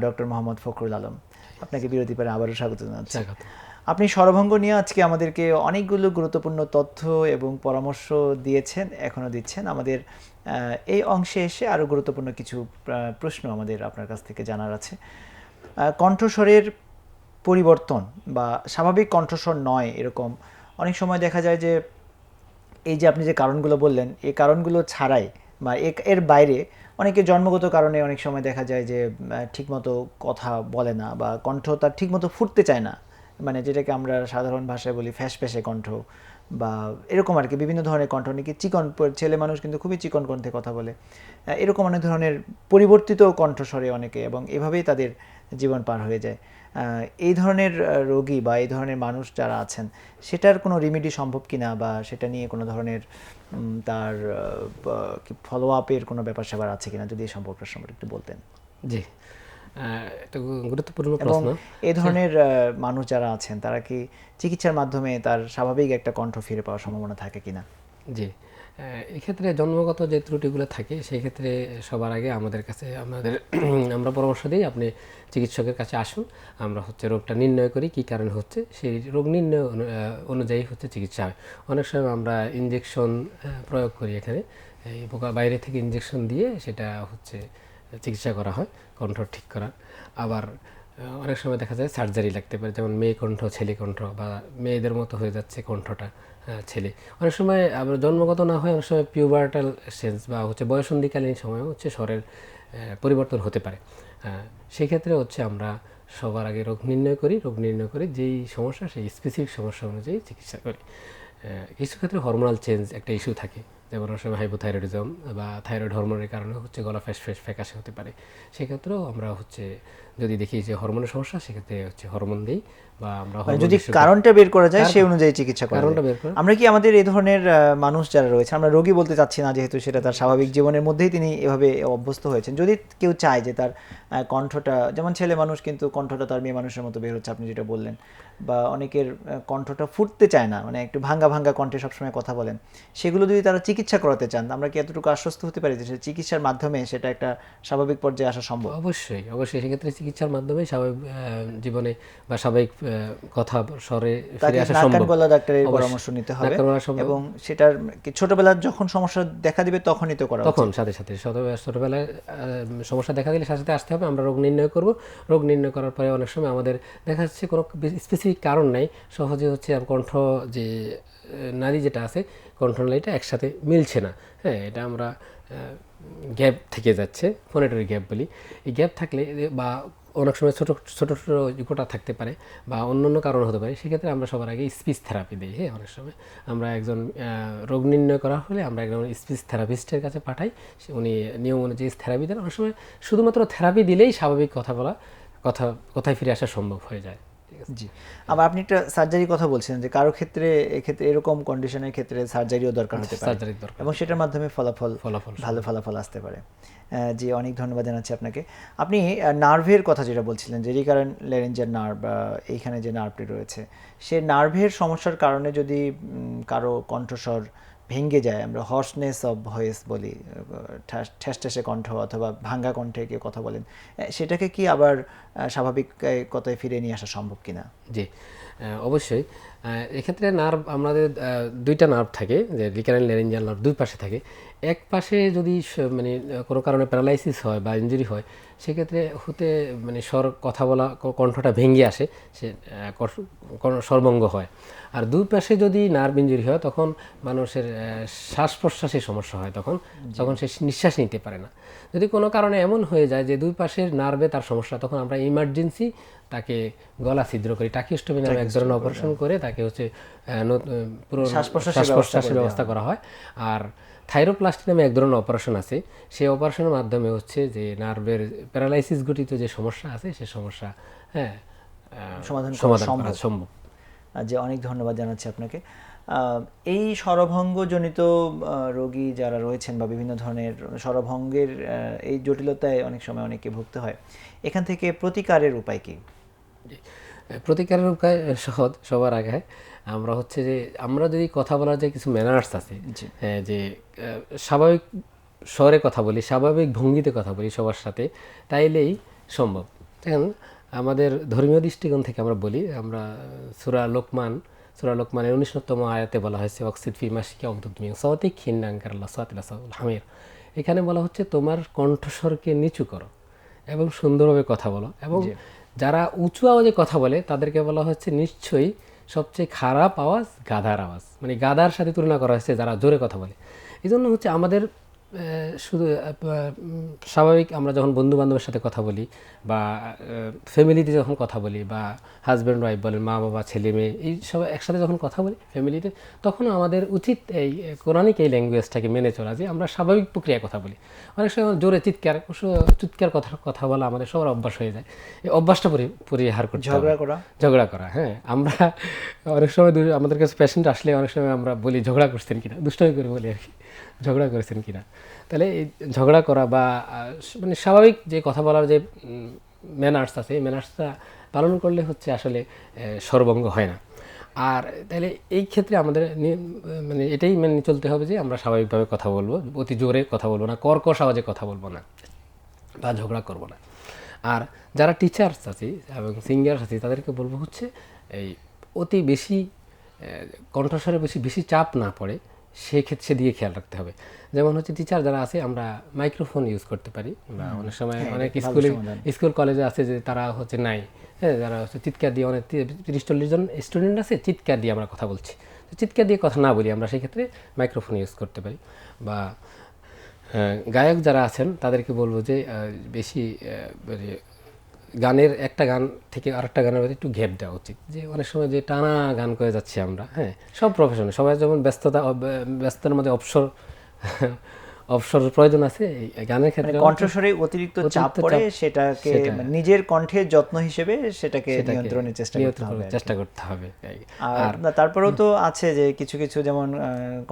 ডক্টর মোহাম্মদ ফখরুল আলম। আপনাকে বিরতি পরে আবারও স্বাগত জানাচ্ছি। স্বাগত। আপনি স্বরভঙ্গ নিয়ে আজকে আমাদেরকে অনেকগুলো গুরুত্বপূর্ণ তথ্য এবং পরামর্শ দিয়েছেন, এখনো দিচ্ছেন। আমাদের এই অংশে এসে আরও গুরুত্বপূর্ণ কিছু প্রশ্ন আমাদের আপনার কাছ থেকে জানার আছে। কণ্ঠস্বরের পরিবর্তন বা স্বাভাবিক কণ্ঠস্বর নয় এরকম অনেক সময় দেখা যায় যে এই যে আপনি যে কারণগুলো বললেন, এই কারণগুলো ছাড়াই বা এর বাইরে অনেকে জন্মগত কারণে অনেক সময় দেখা যায় যে ঠিকমতো কথা বলে না বা কণ্ঠ তার ঠিকমতো ফুটতে চায় না, মানে যেটাকে আমরা সাধারণ ভাষায় বলি ফ্যাসফ্যাসে কণ্ঠ বা এরকম আর কি। বিভিন্ন ধরনের কণ্ঠ, নাকি চিকন ছেলে মানুষ কিন্তু খুবই চিকন কণ্ঠে কথা বলে, এরকম অনেক ধরনের পরিবর্তিত কণ্ঠস্বরে অনেকে, এবং এভাবেই তাদের জীবন পার হয়ে যায়। এই ধরনের রোগী বা এই ধরনের মানুষ যারা আছেন, সেটার কোনো রিমেডি সম্ভব কিনা বা সেটা নিয়ে কোনো ধরনের তার ফলো আপের কোনো ব্যাপার স্যাপার আছে কিনা, যদি এই সম্পর্কে একটু বলতেন। জি, এটা গুরুত্বপূর্ণ এবং প্রশ্ন। এই ধরনের মানুষ যারা আছেন তারা কি চিকিৎসার মাধ্যমে তার স্বাভাবিক একটা কণ্ঠ ফিরে পাওয়ার সম্ভাবনা থাকে কিনা? জি, এক্ষেত্রে জন্মগত যে ত্রুটিগুলো থাকে সেই ক্ষেত্রে সবার আগে আমাদের কাছে আমরা পরামর্শ দিই, আপনি চিকিৎসকের কাছে আসুন, আমরা রোগটা নির্ণয় করি কী কারণে হচ্ছে, সেই রোগ নির্ণয় অনুযায়ী চিকিৎসা হয়। অনেক সময় আমরা ইনজেকশন প্রয়োগ করি, এখানে এই বাইরে থেকে ইনজেকশন দিয়ে সেটা চিকিৎসা করা হয় কণ্ঠ ঠিক করার। আবার অনেক সময় দেখা যায় সার্জারি লাগতে পারে, যেমন মেয়ে কণ্ঠ ছেলে কণ্ঠ, বা মেয়েদের মতো হয়ে যাচ্ছে কণ্ঠটা ছেলে। অনেক সময় আবার জন্মগত না হয়, অনেক সময় পিউবার্টাল সেন্স বা বয়সন্ধিকালীন সময় স্বরের পরিবর্তন হতে পারে। সেই ক্ষেত্রে আমরা সবার আগে রোগ নির্ণয় করি, যেই সমস্যা সেই স্পেসিফিক সমস্যা অনুযায়ী চিকিৎসা করি। কিছু ক্ষেত্রে হরমোনাল চেঞ্জ একটা ইস্যু থাকে, যেমন অনেক সময় হাইপোথাইরয়েডিজম বা থাইরয়েড হরমোনের কারণে গলা ফ্যাকাশে হতে পারে। সেক্ষেত্রেও আমরা যদি দেখি যে হরমোনের সমস্যা, সেক্ষেত্রে হরমোন দিই, বা আমরা যদি কারণটা বের করা যায় সেই অনুযায়ী চিকিৎসা করা কারণটা যায়। বের করে আমরা কি আমাদের এই ধরনের মানুষ যারা রয়েছে, আমরা রোগী বলতে চাচ্ছি না যেহেতু সেটা তার স্বাভাবিক জীবনের মধ্যেই তিনি এভাবে অভ্যস্ত হয়েছেন, যদি কেউ চায় যে তার কণ্ঠটা, যেমন ছেলে মানুষ কিন্তু কণ্ঠটা তার মেয়ে মানুষের মতো বের হচ্ছে আপনি যেটা বললেন, বা অনেকের কণ্ঠটা ফুটতে চায় না, মানে একটু ভাঙ্গা ভাঙ্গা কণ্ঠে সবসময় কথা বলেন, সেগুলো যদি তারা চিকিৎসা করাতে চান, আমরা কি এতটুকু আশ্বস্ত হতে পারি যে চিকিৎসার মাধ্যমে সেটা একটা স্বাভাবিক পর্যায়ে আসা সম্ভব? অবশ্যই অবশ্যই, সেক্ষেত্রে চিকিৎসার মাধ্যমে স্বাভাবিক জীবনে বা স্বাভাবিক কথা স্বরে ফিরে আসা সম্ভব। নাক কান গলা ডাক্তারের পরামর্শ নিতে হবে, এবং সেটার ছোটবেলায় যখন সমস্যা দেখা দিবে তখনই তো করা উচিত। তখন সাথে সাথে ছোটবেলায় সমস্যা দেখা দিলে সাথে সাথে আসতে হবে, আমরা রোগ নির্ণয় করব। রোগ নির্ণয় করার পরে অনেক সময় আমাদের দেখা যাচ্ছে কোনো স্পেসিফিক কারণ নাই, সহজে কণ্ঠ যে নালী যেটা আছে, কণ্ঠনালীটা একসাথে মিলছে না, হ্যাঁ, এটা আমরা গ্যাপ থেকে যাচ্ছে, ফোনেটরি গ্যাপ বলি। এই গ্যাপ থাকলে বা অনেক সময় ছোটো ছোটো ছোটো গোটা থাকতে পারে বা অন্য অন্য কারণ হতে পারে, সেক্ষেত্রে আমরা সবার আগে স্পিচ থেরাপি দিই। হ্যাঁ, অনেক সময় আমরা একজন রোগ নির্ণয় করা হলে আমরা একজন স্পিচ থেরাপিস্টের কাছে পাঠাই, উনি নিয়ম অনুযায়ী থেরাপি দেন। অনেক সময় শুধুমাত্র থেরাপি দিলেই স্বাভাবিক কথায় ফিরে আসা সম্ভব হয়ে যায়। জি, আবার আপনি একটা সার্জারি কথা বলছেন যে কারো ক্ষেত্রে এক্ষেত্রে এরকম কন্ডিশনের ক্ষেত্রে সার্জারিও দরকার হতে পারে, এবং সেটার মাধ্যমে ভালো ফলাফল আসতে পারে। জি, অনেক ধন্যবাদ জানাচ্ছি আপনাকে। আপনি নার্ভের কথা যেটা বলছিলেন, যে রিকারেন্ট ল্যারিঞ্জিয়াল নার্ভ, এইখানে যে নার্ভটি রয়েছে, সে নার্ভের সমস্যার কারণে যদি কারো কণ্ঠস্বর ভেঙে যায়, আমরা হর্সনেস অফ ভয়েস বলি, ঠেস ঠেসে কণ্ঠ অথবা ভাঙ্গা কণ্ঠে কেউ কথা বলেন, সেটাকে কি আবার স্বাভাবিক কথায় ফিরে নিয়ে আসা সম্ভব কিনা? জি, অবশ্যই। এক্ষেত্রে নার্ভ, আমাদের দুইটা নার্ভ থাকে, যে রিকারেন্ট ল্যারিঞ্জিয়াল নার্ভ দুই পাশে থাকে। এক পাশে যদি কোনো কারণে প্যারালাইসিস হয় বা ইনজুরি হয়, সেক্ষেত্রে স্বর কথা বলা, কণ্ঠটা ভেঙে আসে, সে স্বরভঙ্গ হয়। আর দুই পাশে যদি নার্ভ ইনজুরি হয়, তখন মানুষের শ্বাস প্রশ্বাসের সমস্যা হয়, তখন সে নিঃশ্বাস নিতে পারে না। যদি কোনো কারণে এমন হয়ে যায় যে দুই পাশের নার্ভে তার সমস্যা, তখন আমরা ইমার্জেন্সি তাকে গলা ছিদ্র করি, ট্রাকিওস্টমি নামে এক ধরনের অপারেশন করে তাকে পুরো শ্বাস প্রশ্বাসের ব্যবস্থা করা হয়। আর থাইরোপ্লাস্টি নামে এক ধরনের অপারেশন আছে, সেই অপারেশনের মাধ্যমে যে নার্ভের প্যারালাইসিস ঘটিত যে সমস্যা আছে, সে সমস্যা সমাধান করা সম্ভব। যে অনেক ধন্যবাদ জানাচ্ছি আপনাকে। এই স্বরভঙ্গজনিত রোগী যারা রয়েছেন বা বিভিন্ন ধরনের স্বরভঙ্গের এই জটিলতায় অনেক সময় অনেকে ভুগতে হয়, এখান থেকে প্রতিকারের উপায় কি? প্রতিকারের উপায় সহজ। সবার আগে আমরা যদি কথা বলার যে কিছু ম্যানার্স আছে, যে স্বাভাবিক স্বরে কথা বলি, স্বাভাবিক ভঙ্গিতে কথা বলি সবার সাথে, তাইলেই সম্ভব। দেখেন, আমাদের ধর্মীয় দৃষ্টিকোণ থেকে আমরা বলি, আমরা সূরা লোকমানের 19তম আয়াতে বলা হয়েছে ওয়াকসিদ ফি মাশিকা ওয়াগদুদ মিন সাওতিক হিন্নাঙ্কারাল্লাহ সাওতিলা সাউল হামির। এখানে বলা হচ্ছে তোমার কণ্ঠস্বরকে নিচু করো এবং সুন্দরভাবে কথা বলো। এবং যারা উঁচু আওয়াজে কথা বলে তাদেরকে বলা হচ্ছে নিশ্চয়ই সবচেয়ে খারাপ আওয়াজ গাধার আওয়াজ, মানে গাধার সাথে তুলনা করা হয়েছে যারা জোরে কথা বলে। এই জন্য হচ্ছে আমাদের শুধু স্বাভাবিক আমরা যখন বন্ধু বান্ধবের সাথে কথা বলি বা ফ্যামিলিতে যখন কথা বলি বা হাজব্যান্ড ওয়াইফ বলেন, মা বাবা ছেলে মেয়ে, এই সব একসাথে যখন কথা বলি ফ্যামিলিতে, তখন আমাদের উচিত এই কোরআনিক এই ল্যাঙ্গুয়েজটাকে মেনে চলা, যে আমরা স্বাভাবিক প্রক্রিয়ায় কথা বলি। অনেক সময় জোরে চিৎকার কথা বলা আমাদের সবার অভ্যাস হয়ে যায়। এই অভ্যাসটা পরিহার করতে হবে। ঝগড়া করা, হ্যাঁ। আমরা অনেক সময় আমাদের কাছে পেশেন্ট আসলে অনেক সময় আমরা বলি ঝগড়া করছেন কিনা, দুষ্টামি করে বলি আর কি, ঝগড়া করেছেন কিনা। তাহলে এই ঝগড়া করা বা মানে স্বাভাবিক যে কথা বলার যে ম্যানার্স আছে, এই ম্যানার্সটা পালন করলে হচ্ছে আসলে সর্বঙ্গ হয় না। আর তাহলে এই ক্ষেত্রে আমাদের মানে এটাই মেনে চলতে হবে যে আমরা স্বাভাবিকভাবে কথা বলবো, অতি জোরে কথা বলবো না, কর্কশ আওয়াজে কথা বলবো না বা ঝগড়া করবো না। আর যারা টিচার্স আছে এবং সিঙ্গার্স আছে তাদেরকে বলবো হচ্ছে এই অতি বেশি কণ্ঠস্বরে বেশি চাপ না পড়ে সেক্ষেত্রে দিয়ে খেয়াল রাখতে হবে। যেমন হচ্ছে টিচার যারা আছে আমরা মাইক্রোফোন ইউজ করতে পারি, বা অনেক সময় অনেক স্কুল কলেজে আছে যে তারা হচ্ছে নাই, হ্যাঁ, যারা হচ্ছে চিৎকার দিয়ে, অনেক 30-40 জন স্টুডেন্ট আছে, চিৎকার দিয়ে আমরা কথা বলছি। তো চিৎকার দিয়ে কথা না বলি আমরা, সেই ক্ষেত্রে মাইক্রোফোন ইউজ করতে পারি। বা গায়ক যারা আছেন তাদেরকে বলবো যে বেশি মানে গানের একটা গান থেকে আরেকটা গানের মধ্যে একটু গ্যাপ দেওয়া উচিত। যে অনেক সময় যে টানা গান করে যাচ্ছি আমরা, হ্যাঁ, সব প্রফেশনে সবাই যেমন ব্যস্ততার মধ্যে অবসর প্রয়োজন আছে, এই গানের ক্ষেত্রে কণ্ঠস্বরে অতিরিক্ত চাপ পড়ে সেটাকে নিজের কণ্ঠের যত্ন হিসেবে সেটাকে নিয়ন্ত্রণের চেষ্টা করতে হবে। আর তারপরেও তো আছে যে কিছু কিছু, যেমন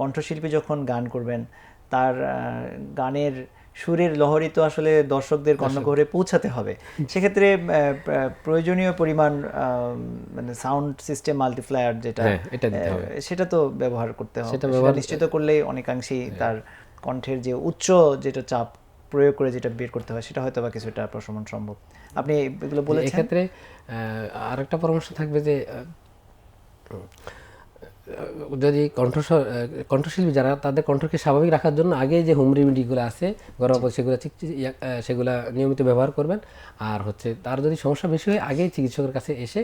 কণ্ঠশিল্পী যখন গান করবেন তার গানের সুরের লহরী তো আসলে দর্শকদের কর্ণগহ্বরে পৌঁছাতে হবে। সেক্ষেত্রে প্রয়োজনীয় পরিমাণ মানে সাউন্ড সিস্টেম মাল্টিপ্লায়ার যেটা, সেটা তো ব্যবহার করতে হবে। সেটা নিশ্চিত করলেই অনেকাংশেই তার কণ্ঠের যে উচ্চ যেটা চাপ প্রয়োগ করে যেটা বের করতে হয় সেটা হয়তো বা কিছুটা প্রশমন সম্ভব। আপনি এগুলো বলেছেন। এক্ষেত্রে আরেকটা পরামর্শ থাকবে যে যদি কণ্ঠশিল্পী যারা তাদের কণ্ঠকে স্বাভাবিক রাখার জন্য আগে যে হোম রেমেডিগুলো আছে ঘরোয়া, সেগুলো নিয়মিত ব্যবহার করবেন। আর হচ্ছে তার যদি সমস্যা বেশি হয় আগেই চিকিৎসকের কাছে এসে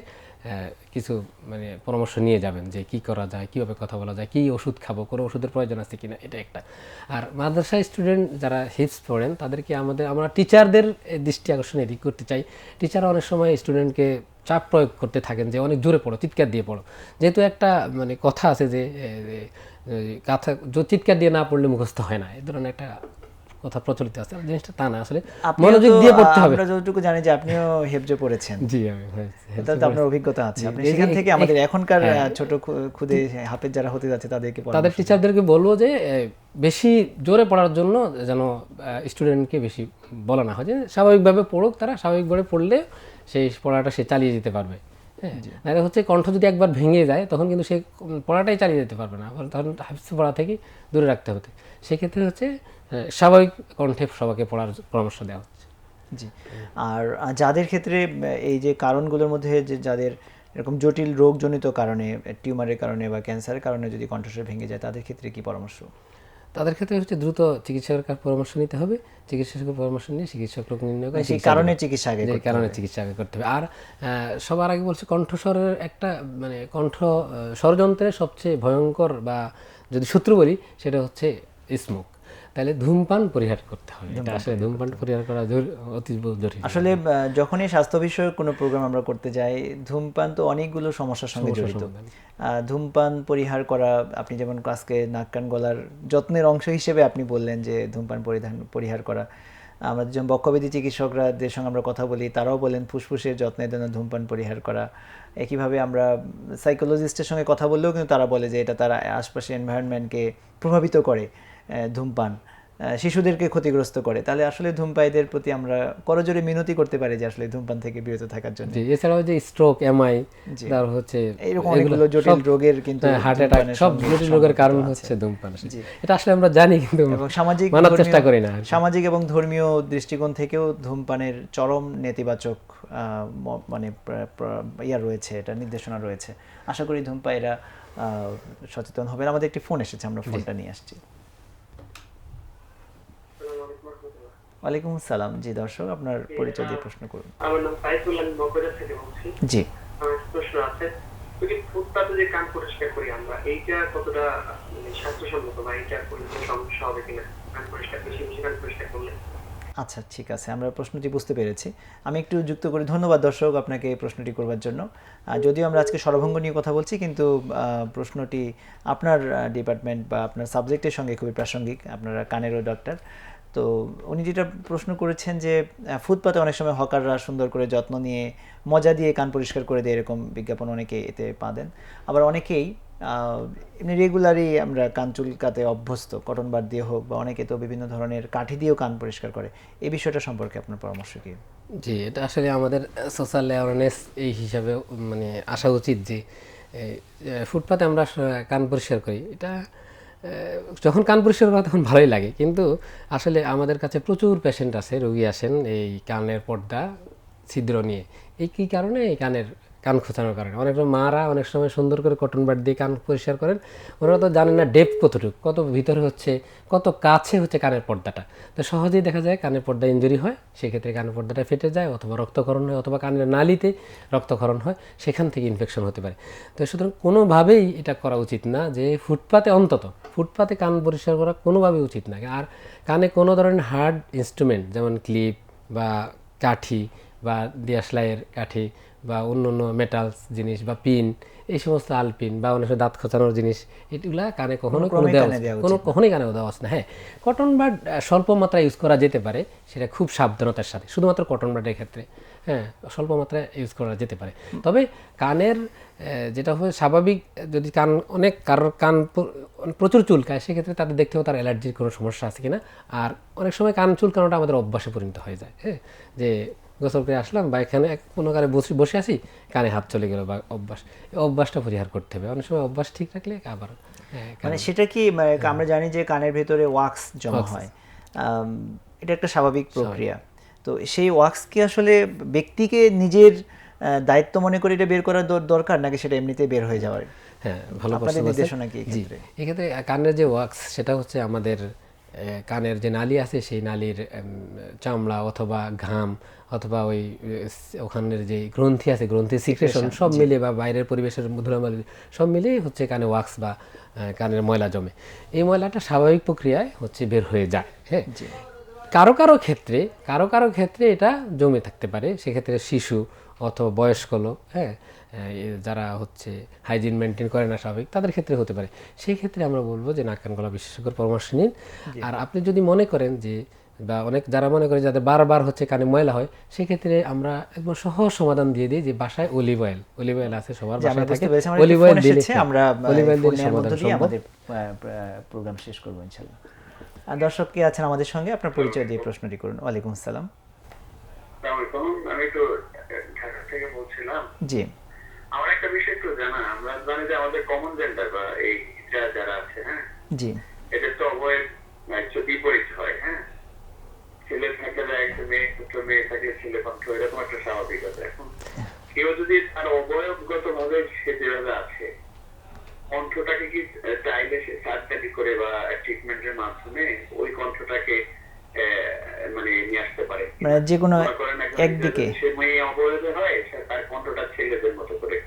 কিছু মানে পরামর্শ নিয়ে যাবেন যে কি করা যায়, কীভাবে কথা বলা যায়, কী ওষুধ খাবো, কোনো ওষুধের প্রয়োজন আছে কিনা, এটা একটা। আর মাদ্রাসা স্টুডেন্ট যারা হিপস পড়েন তাদেরকে আমরা টিচারদের দৃষ্টি আকর্ষণ এদিক করতে চাই। টিচাররা অনেক সময় স্টুডেন্টকে চাপ প্রয়োগ করতে থাকেন যে অনেক জোরে পড়ো, চিৎকার দিয়ে পড়ো। যেহেতু একটা মানে কথা আছে যে চিৎকার দিয়ে না পড়লে মুখস্থ হয় না, এই ধরনের একটা কথা প্রচলিত আছে। জিনিসটা তা না, আসলে মনোযোগ দিয়ে পড়তে হবে। আমরা যতটুকু জানি যে আপনিও হেফজে পড়েছেন। জি, আমি এটা তো আপনার অভিজ্ঞতা আছে। আপনি সেখান থেকে আমাদের এখনকার ছোট খুদে হাফেজ যারা হতে যাচ্ছে তাদের টিচারদেরকে বলবো যে বেশি জোরে পড়ার জন্য যেন স্টুডেন্টকে বেশি বলা না হয়, যে স্বাভাবিকভাবে পড়ুক, তারা স্বাভাবিকভাবে পড়লে সেই পড়াটা সে চালিয়ে যেতে পারবে। হ্যাঁ, নাহলে হচ্ছে কণ্ঠ যদি একবার ভেঙে যায় তখন কিন্তু সে পড়াটাই চালিয়ে যেতে পারবে না, তখন হাফেজ পড়া থেকে দূরে রাখতে হতে। সেক্ষেত্রে হচ্ছে স্বাভাবিক কণ্ঠে সবাইকে পড়ার পরামর্শ দেওয়া হচ্ছে। জি। আর যাদের ক্ষেত্রে এই যে কারণগুলোর মধ্যে যে যাদের এরকম জটিল রোগজনিত কারণে, টিউমারের কারণে বা ক্যান্সারের কারণে যদি কণ্ঠস্বর ভেঙে যায়, তাদের ক্ষেত্রে কি পরামর্শ? তাদের ক্ষেত্রে হচ্ছে দ্রুত চিকিৎসকের পরামর্শ নিতে হবে। চিকিৎসকের পরামর্শ নিয়ে চিকিৎসক রোগ নির্ণয় করে সেই কারণে চিকিৎসা আগে করতে হবে। আর সবার আগে বলছি, কণ্ঠস্বরের একটা মানে কণ্ঠ ষড়যন্ত্রের সবচেয়ে ভয়ঙ্কর বা যদি শত্রু বলি সেটা হচ্ছে স্মোক। তাহলে ধূমপান পরিহার করতে হবে। এটা আসলে ধূমপান পরিহার করা অতি জরুরি। আসলে যখনই স্বাস্থ্য বিষয়ক কোনো প্রোগ্রাম আমরা করতে যাই, ধূমপান তো অনেকগুলো সমস্যার সঙ্গে জড়িত। ধূমপান পরিহার করা, আপনি যেমন আজকে নাক কান গলার যত্নের অংশ হিসেবে আপনি বললেন যে ধূমপান পরিহার করা। আমরা যেমন বক্ষব্যাধি চিকিৎসকদের সঙ্গে আমরা কথা বলি, তারাও বলেন ফুসফুসের যত্নের জন্য ধূমপান পরিহার করা। একইভাবে আমরা সাইকোলজিস্টের সঙ্গে কথা বললেও কিন্তু তারা বলে যে এটা তার আশপাশের এনভায়রনমেন্টকে প্রভাবিত করে ধূমপান। শিশুদেরকে ক্ষতিগ্রস্ত করে, তাহলে আসলে ধূমপায়ীদের প্রতি আমরা করজোরে মিনতি করতে পারি যে আসলে ধূমপান থেকে বিরত থাকার জন্য। জি, এছাড়াও যে স্ট্রোক, এমআই, জি। তার হচ্ছে এইরকম অনেকগুলো জটিল রোগের কিন্তু হার্ট অ্যাটাক, ধূমপানের সব সঙ্গে জটিল রোগের কারণ সম্পর্কিত হচ্ছে আছে। ধূমপান। জি। এটা আসলে আমরা জানি কিন্তু এবং সামাজিক মানার চেষ্টা করি না। সামাজিক এবং ধর্মীয় দৃষ্টিকোণ থেকেও ধূমপানের চরম নেতিবাচক মানে ইয়া রয়েছে, এটা নির্দেশনা রয়েছে। আশা করি ধূমপায়ীরা সচেতন হবেন। আমাদের একটি ফোন এসেছে, আমরা ফোনটা নিয়ে আসছি। ওয়ালাইকুম আসসালাম। জি দর্শক, আপনার পরিচয় দিয়ে প্রশ্ন করুন। আমার নাম সাইফুল, আমি মকরা থেকে বলছি। জি। আমার প্রশ্ন আছে, যদি ফুটপাতে যে কান পরিষ্কার করি আমরা, এইটা কতটা স্বাস্থ্যসম্মত বা এইটা কোনো সমস্যা হবে কিনা কান পরিষ্কার, বেশি বেশি কান পরিষ্কার করলে? আচ্ছা, ঠিক আছে, আমরা প্রশ্নটি বুঝতে পেরেছি। আমি একটু যুক্ত করি। ধন্যবাদ দর্শক আপনাকে এই প্রশ্নটি করবার জন্য। যদিও আমরা আজকে স্বরভঙ্গ নিয়ে কথা বলছি, কিন্তু প্রশ্নটি আপনার ডিপার্টমেন্ট বা আপনার সাবজেক্টের সঙ্গে খুবই প্রাসঙ্গিক। আপনারা কানেরও ডক্টর। তো উনি যেটা প্রশ্ন করেছেন যে ফুটপাতে অনেক সময় হকাররা সুন্দর করে যত্ন নিয়ে মজা দিয়ে কান পরিষ্কার করে দেয়, এরকম বিজ্ঞাপন অনেকে এতে পা দেন। আবার অনেকেই এমনি রেগুলারই আমরা কান চুলকাতে অভ্যস্ত, কটন বার দিয়ে হোক, বা অনেকে তো বিভিন্ন ধরনের কাঠি দিয়েও কান পরিষ্কার করে। এই বিষয়টা সম্পর্কে আপনার পরামর্শ কি? জি, এটা আসলে আমাদের সোশ্যাল অ্যাওয়ারনেস এই হিসাবে মানে আসা উচিত যে ফুটপাতে আমরা কান পরিষ্কার করি, এটা যখন কান পরিষ্কার করা তখন ভালোই লাগে, কিন্তু আসলে আমাদের কাছে প্রচুর পেশেন্ট আছে, রোগী আসেন এই কানের পর্দা ছিদ্র নিয়ে। এই কী কারণে? এই কান খোঁচানোর কারণে। অনেক মারা অনেক সময় সুন্দর করে কটন বাড দিয়ে কান পরিষ্কার করেন, ওনারা তো জানেন না ডেপথ কতটুকু, কত ভিতরে হচ্ছে, কত কাছে হচ্ছে কানের পর্দাটা। তো সহজেই দেখা যায় কানের পর্দা ইনজুরি হয়, সেক্ষেত্রে কানের পর্দাটা ফেটে যায়, অথবা রক্তক্ষরণ হয়, অথবা কানের নালিতে রক্তক্ষরণ হয়, সেখান থেকে ইনফেকশন হতে পারে। তো সুতরাং কোনোভাবেই এটা করা উচিত না যে ফুটপাতে কান পরিষ্কার করা কোনোভাবেই উচিত না। আর কানে কোনো ধরনের হার্ড ইনস্ট্রুমেন্ট, যেমন ক্লিপ বা কাঠি বা দিয়াশলাইয়ের কাঠি বা অন্য অন্য মেটালস জিনিস বা পিন, এই সমস্ত আলপিন বা অনেক দাঁত খোঁচানোর জিনিস, এগুলা কানে কখনোই কখনোই কানে দেওয়া উচিত না। হ্যাঁ, কটন বাড স্বল্প মাত্রায় ইউজ করা যেতে পারে, সেটা খুব সাবধানতার সাথে, শুধুমাত্র কটন বাডের ক্ষেত্রে হ্যাঁ স্বল্প মাত্রায় ইউজ করা যেতে পারে। তবে কানের যেটা হয় স্বাভাবিক, যদি কারোর কান প্রচুর চুলকায়, সেক্ষেত্রে তাদের দেখতে হবে তার অ্যালার্জির কোনো সমস্যা আছে কিনা। আর অনেক সময় কান চুলকানোটা আমাদের অভ্যাসে পরিণত হয়ে যায়। হ্যাঁ, যে গোসল করে আসলাম বা এখানে কোনো কারে বসে আছি, কানে হাত চলে গেল, বা অভ্যাসটা পরিহার করতে হবে। অনেক সময় অভ্যাস ঠিক রাখলে আবার মানে সেটা কি, আমরা জানি যে কানের ভেতরে ওয়াক্স জমা হয়, এটা একটা স্বাভাবিক প্রক্রিয়া। তো সেই ওয়াক্স কি আসলে ব্যক্তিকে নিজের দায়িত্ব মনে করে এটা বের করা দরকার, নাকি সেটা এমনিতেই বের হয়ে যাওয়ার? হ্যাঁ, ভালো আপনাদের নির্দেশনা কি এক্ষেত্রে? এক্ষেত্রে কানের যে ওয়াক্স, সেটা হচ্ছে আমাদের কানের যে নালী আছে, সেই নালীর চামড়া অথবা ঘাম অথবা ওখানের যে গ্রন্থি আছে, গ্রন্থির সিক্রেশন সব মিলে, বা বাইরের পরিবেশের ধুলাবালি সব মিলেই হচ্ছে কানে ওয়াক্স বা কানের ময়লা জমে। এই ময়লাটা স্বাভাবিক প্রক্রিয়ায় হচ্ছে বের হয়ে যায়। হ্যাঁ, কারো কারো ক্ষেত্রে এটা জমে থাকতে পারে, সেক্ষেত্রে শিশু অথবা বয়স্ক লোক, হ্যাঁ, যারা হচ্ছে হাইজিন মেনটেন করে না স্বাভাবিক, তাদের ক্ষেত্রে হতে পারে। সেই ক্ষেত্রে আমরা বলবো যে নাক কান গলা বিশেষজ্ঞের পরামর্শ নিন। আর আপনি যদি মনে করেন যে, বা যারা মনে করে যাদের বারবার হচ্ছে কানে ময়লা হয়, সেক্ষেত্রে আমরা একদম সহজ সমাধান দিয়ে দিই যে বাসায় অলিভ অয়েল আছে, সবার বাসায় থাকে, অলিভ অয়েল দিলে আমরা সমাধান সম্ভব। আমাদের প্রোগ্রাম শেষ করবো ইনশাআল্লাহ। আর দর্শক কি আছেন আমাদের সঙ্গে, আপনার পরিচয় দিয়ে প্রশ্নটি করুন। ওয়ালাইকুম আসসালাম। আমি তো ঢাকা থেকে বলছিলাম। জি। আমার একটা বিষয় একটু জানা, আমরা জানি যে আমাদের কমন জেন্ডার বা এই যারা আছে, হ্যাঁ, জি, এটা তো অবয়ের বিপরীত হয়। হ্যাঁ, ছেলে থাকলে একটা মেয়ে থাকলে ছেলে কণ্ঠ, এরকম একটা স্বাভাবিকতা। এখন কেউ যদি তার অবয়বগত ভাবে সে যেভাবে আছে, কণ্ঠটাকে কি চাইলে সে সার্জারি করে বা ট্রিটমেন্টের মাধ্যমে ওই কণ্ঠটাকে মানে নিয়ে আসতে পারে? মানে যে কোনো একদিকে সে মেয়ে অবয়বে হয়, সে তার কণ্ঠটা ছেলেদের মতো করে,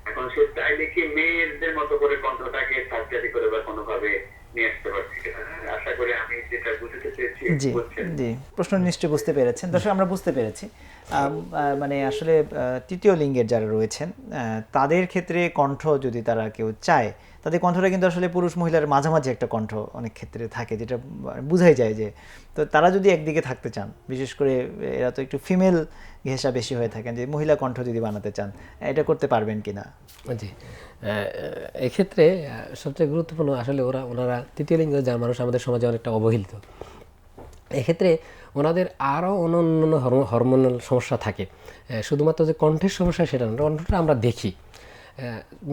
এখন সে চাইলে কি মেয়েদের মতো করে কণ্ঠটাকে সার্জারি করে বা কোনোভাবে নিয়ে আসতে পারছি কিনা? আশা করি আমি যেটা বুঝতে চেয়েছি। জি, প্রশ্ন নিশ্চয়ই বুঝতে পেরেছেন দর্শক, আমরা বুঝতে পেরেছি। মানে আসলে তৃতীয় লিঙ্গের যারা রয়েছেন, তাদের ক্ষেত্রে কণ্ঠ যদি তারা কেউ চায়, তাদের কণ্ঠটা কিন্তু আসলে পুরুষ মহিলার মাঝামাঝি একটা কণ্ঠ অনেক ক্ষেত্রে থাকে, যেটা বোঝাই যায় যে, তো তারা যদি একদিকে থাকতে চান, বিশেষ করে এরা তো একটু ফিমেল ঘেঁষা বেশি হয়ে থাকেন, যে মহিলা কণ্ঠ যদি বানাতে চান, এটা করতে পারবেন কিনা? জি, এক্ষেত্রে সবচেয়ে গুরুত্বপূর্ণ আসলে ওনারা তৃতীয় লিঙ্গের যারা মানুষ আমাদের সমাজে অনেকটা অবহেলিত। এক্ষেত্রে ওনাদের আরও অন্যান্য হরমোনাল সমস্যা থাকে। শুধুমাত্র যে কণ্ঠের সমস্যা সেটা না, কণ্ঠটা আমরা দেখি।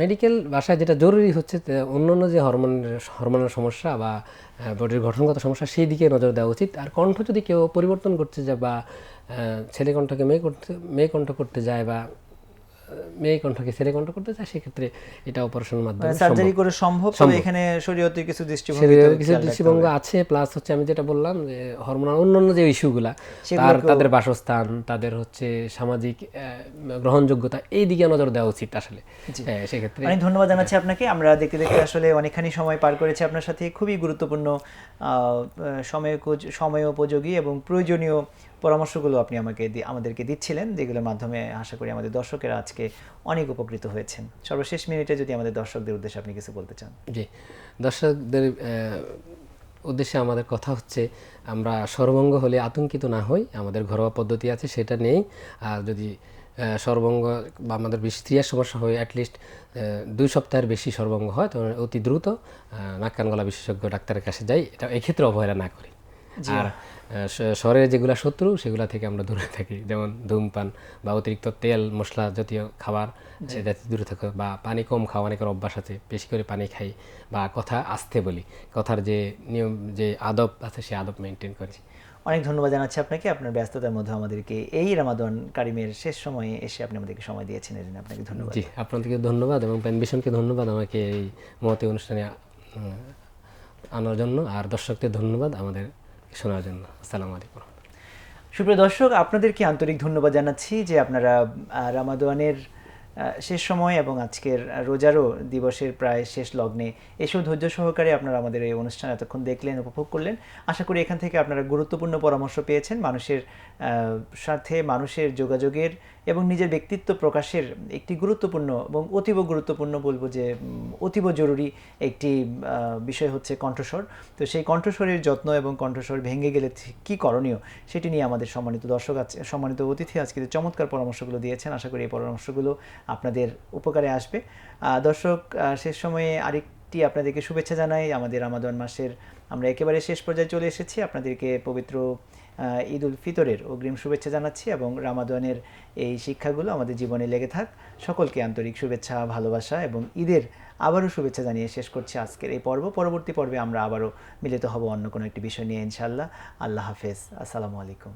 মেডিকেল ভাষায় যেটা জরুরি হচ্ছে অন্যান্য যে হরমোনাল সমস্যা বা বডির গঠনগত সমস্যা সেই দিকে নজর দেওয়া উচিত। আর কণ্ঠ যদি কেউ পরিবর্তন করতে যায় বা ছেলে কণ্ঠকে মেয়ে কণ্ঠ করতে যায় বা মেয়ে কণ্ঠকে ছেলে কণ্ঠ করতে চায়, সেক্ষেত্রে এটা অপারেশনের মাধ্যমে সার্জারি করে সম্ভব, তবে এখানে শরীয়তের কিছু দৃষ্টিভঙ্গি কিছু দৃষ্টিভঙ্গ আছে। প্লাস হচ্ছে আমি যেটা বললাম যে হরমোনাল অন্যান্য যে ইস্যুগুলা, তাদের বাসস্থান, তাদের হচ্ছে সামাজিক গ্রহণযোগ্যতা, এই দিকে নজর দেওয়া উচিত আসলে। সেক্ষেত্রে অনেক ধন্যবাদ জানাচ্ছি আপনাকে। আমরা দেখতে দেখতে আসলে অনেকখানি সময় পার করেছি আপনার সাথে। খুবই গুরুত্বপূর্ণ সময় উপযোগী এবং প্রয়োজনীয় পরামর্শগুলো আপনি আমাদেরকে দিচ্ছিলেন, যেগুলোর মাধ্যমে আশা করি আমাদের দর্শকেরা আজকে অনেক উপকৃত হয়েছেন। সর্বশেষ মিনিটে যদি আমাদের দর্শকদের উদ্দেশ্যে আপনি কিছু বলতে চান। জি, দর্শকদের উদ্দেশ্যে আমাদের কথা হচ্ছে, আমরা সর্বঙ্গ হলে আতঙ্কিত না হই, আমাদের ঘরোয়া পদ্ধতি আছে সেটা নেই। আর যদি সর্বঙ্গ বা আমাদের স্ত্রীর সমস্যা হয়, অ্যাটলিস্ট 2 সপ্তাহের বেশি সর্বঙ্গ হয়, তো অতি দ্রুত নাক কান গলা বিশেষজ্ঞ ডাক্তারের কাছে যাই, এটা এক্ষেত্রে অবহেলা না করি। আর শহরের যেগুলা শত্রু সেগুলা থেকে আমরা দূরে থাকি, যেমন ধূমপান বা অতিরিক্ত তেল মশলা জাতীয় খাবার, যাতে দূরে থাকো, বা পানি কম খাওয়া, অনেকের অভ্যাস আছে বেশি করে পানি খাই, বা কথা আস্তে বলি, কথার যে নিয়ম, যে আদব আছে সেই আদব মেনটেন করি। অনেক ধন্যবাদ জানাচ্ছি আপনাকে। আপনার ব্যস্ততার মধ্যে আমাদেরকে এই রমাদান কারিমের শেষ সময়ে এসে আপনি আমাদেরকে সময় দিয়েছেন, এর জন্য আপনাকে ধন্যবাদ। জি, আপনাদেরকে ধন্যবাদ এবং প্যানভিশনকে ধন্যবাদ আমাকে এই মহতি অনুষ্ঠানে আনার জন্য, আর দর্শকদের ধন্যবাদ আমাদের শোনার জন্য। আসসালামু আলাইকুম। সুপ্রিয় দর্শক, আপনাদেরকে আন্তরিক ধন্যবাদ জানাচ্ছি যে আপনারা রমাদানের শেষ সময় এবং আজকের রোজারও দিবসের প্রায় শেষ লগ্নে এসেও ধৈর্য সহকারে আপনারা আমাদের এই অনুষ্ঠান এতক্ষণ দেখলেন, উপভোগ করলেন। আশা করি এখান থেকে আপনারা গুরুত্বপূর্ণ পরামর্শ পেয়েছেন, মানুষের সাথে মানুষের যোগাযোগের এবং নিজের ব্যক্তিত্ব প্রকাশের একটি গুরুত্বপূর্ণ এবং অতীব গুরুত্বপূর্ণ, বলবো যে অতীব জরুরি একটি বিষয় হচ্ছে কণ্ঠস্বর। তো সেই কণ্ঠস্বরের যত্ন এবং কণ্ঠস্বর ভেঙে গেলে কী করণীয় সেটি নিয়ে আমাদের সম্মানিত দর্শক সম্মানিত অতিথি আজকে চমৎকার পরামর্শগুলো দিয়েছেন। আশা করি এই পরামর্শগুলো আপনাদের উপকারে আসবে। দর্শক, শেষ সময়ে আরেকটি আপনাদেরকে শুভেচ্ছা জানাই। আমাদের রমাদান মাসের আমরা একেবারে শেষ পর্যায়ে চলে এসেছি। আপনাদেরকে পবিত্র ঈদ উল ফিতরের অগ্রিম শুভেচ্ছা জানাচ্ছি এবং রমাদানের এই শিক্ষাগুলো আমাদের জীবনে লেগে থাক। সকলকে আন্তরিক শুভেচ্ছা, ভালোবাসা এবং ঈদের আবারও শুভেচ্ছা জানিয়ে শেষ করছি আজকের এই পর্ব। পরবর্তী পর্বে আমরা আবারও মিলিত হব অন্য কোনো একটি বিষয় নিয়ে ইনশাআল্লাহ। আল্লাহ হাফেজ। আসসালামু আলাইকুম।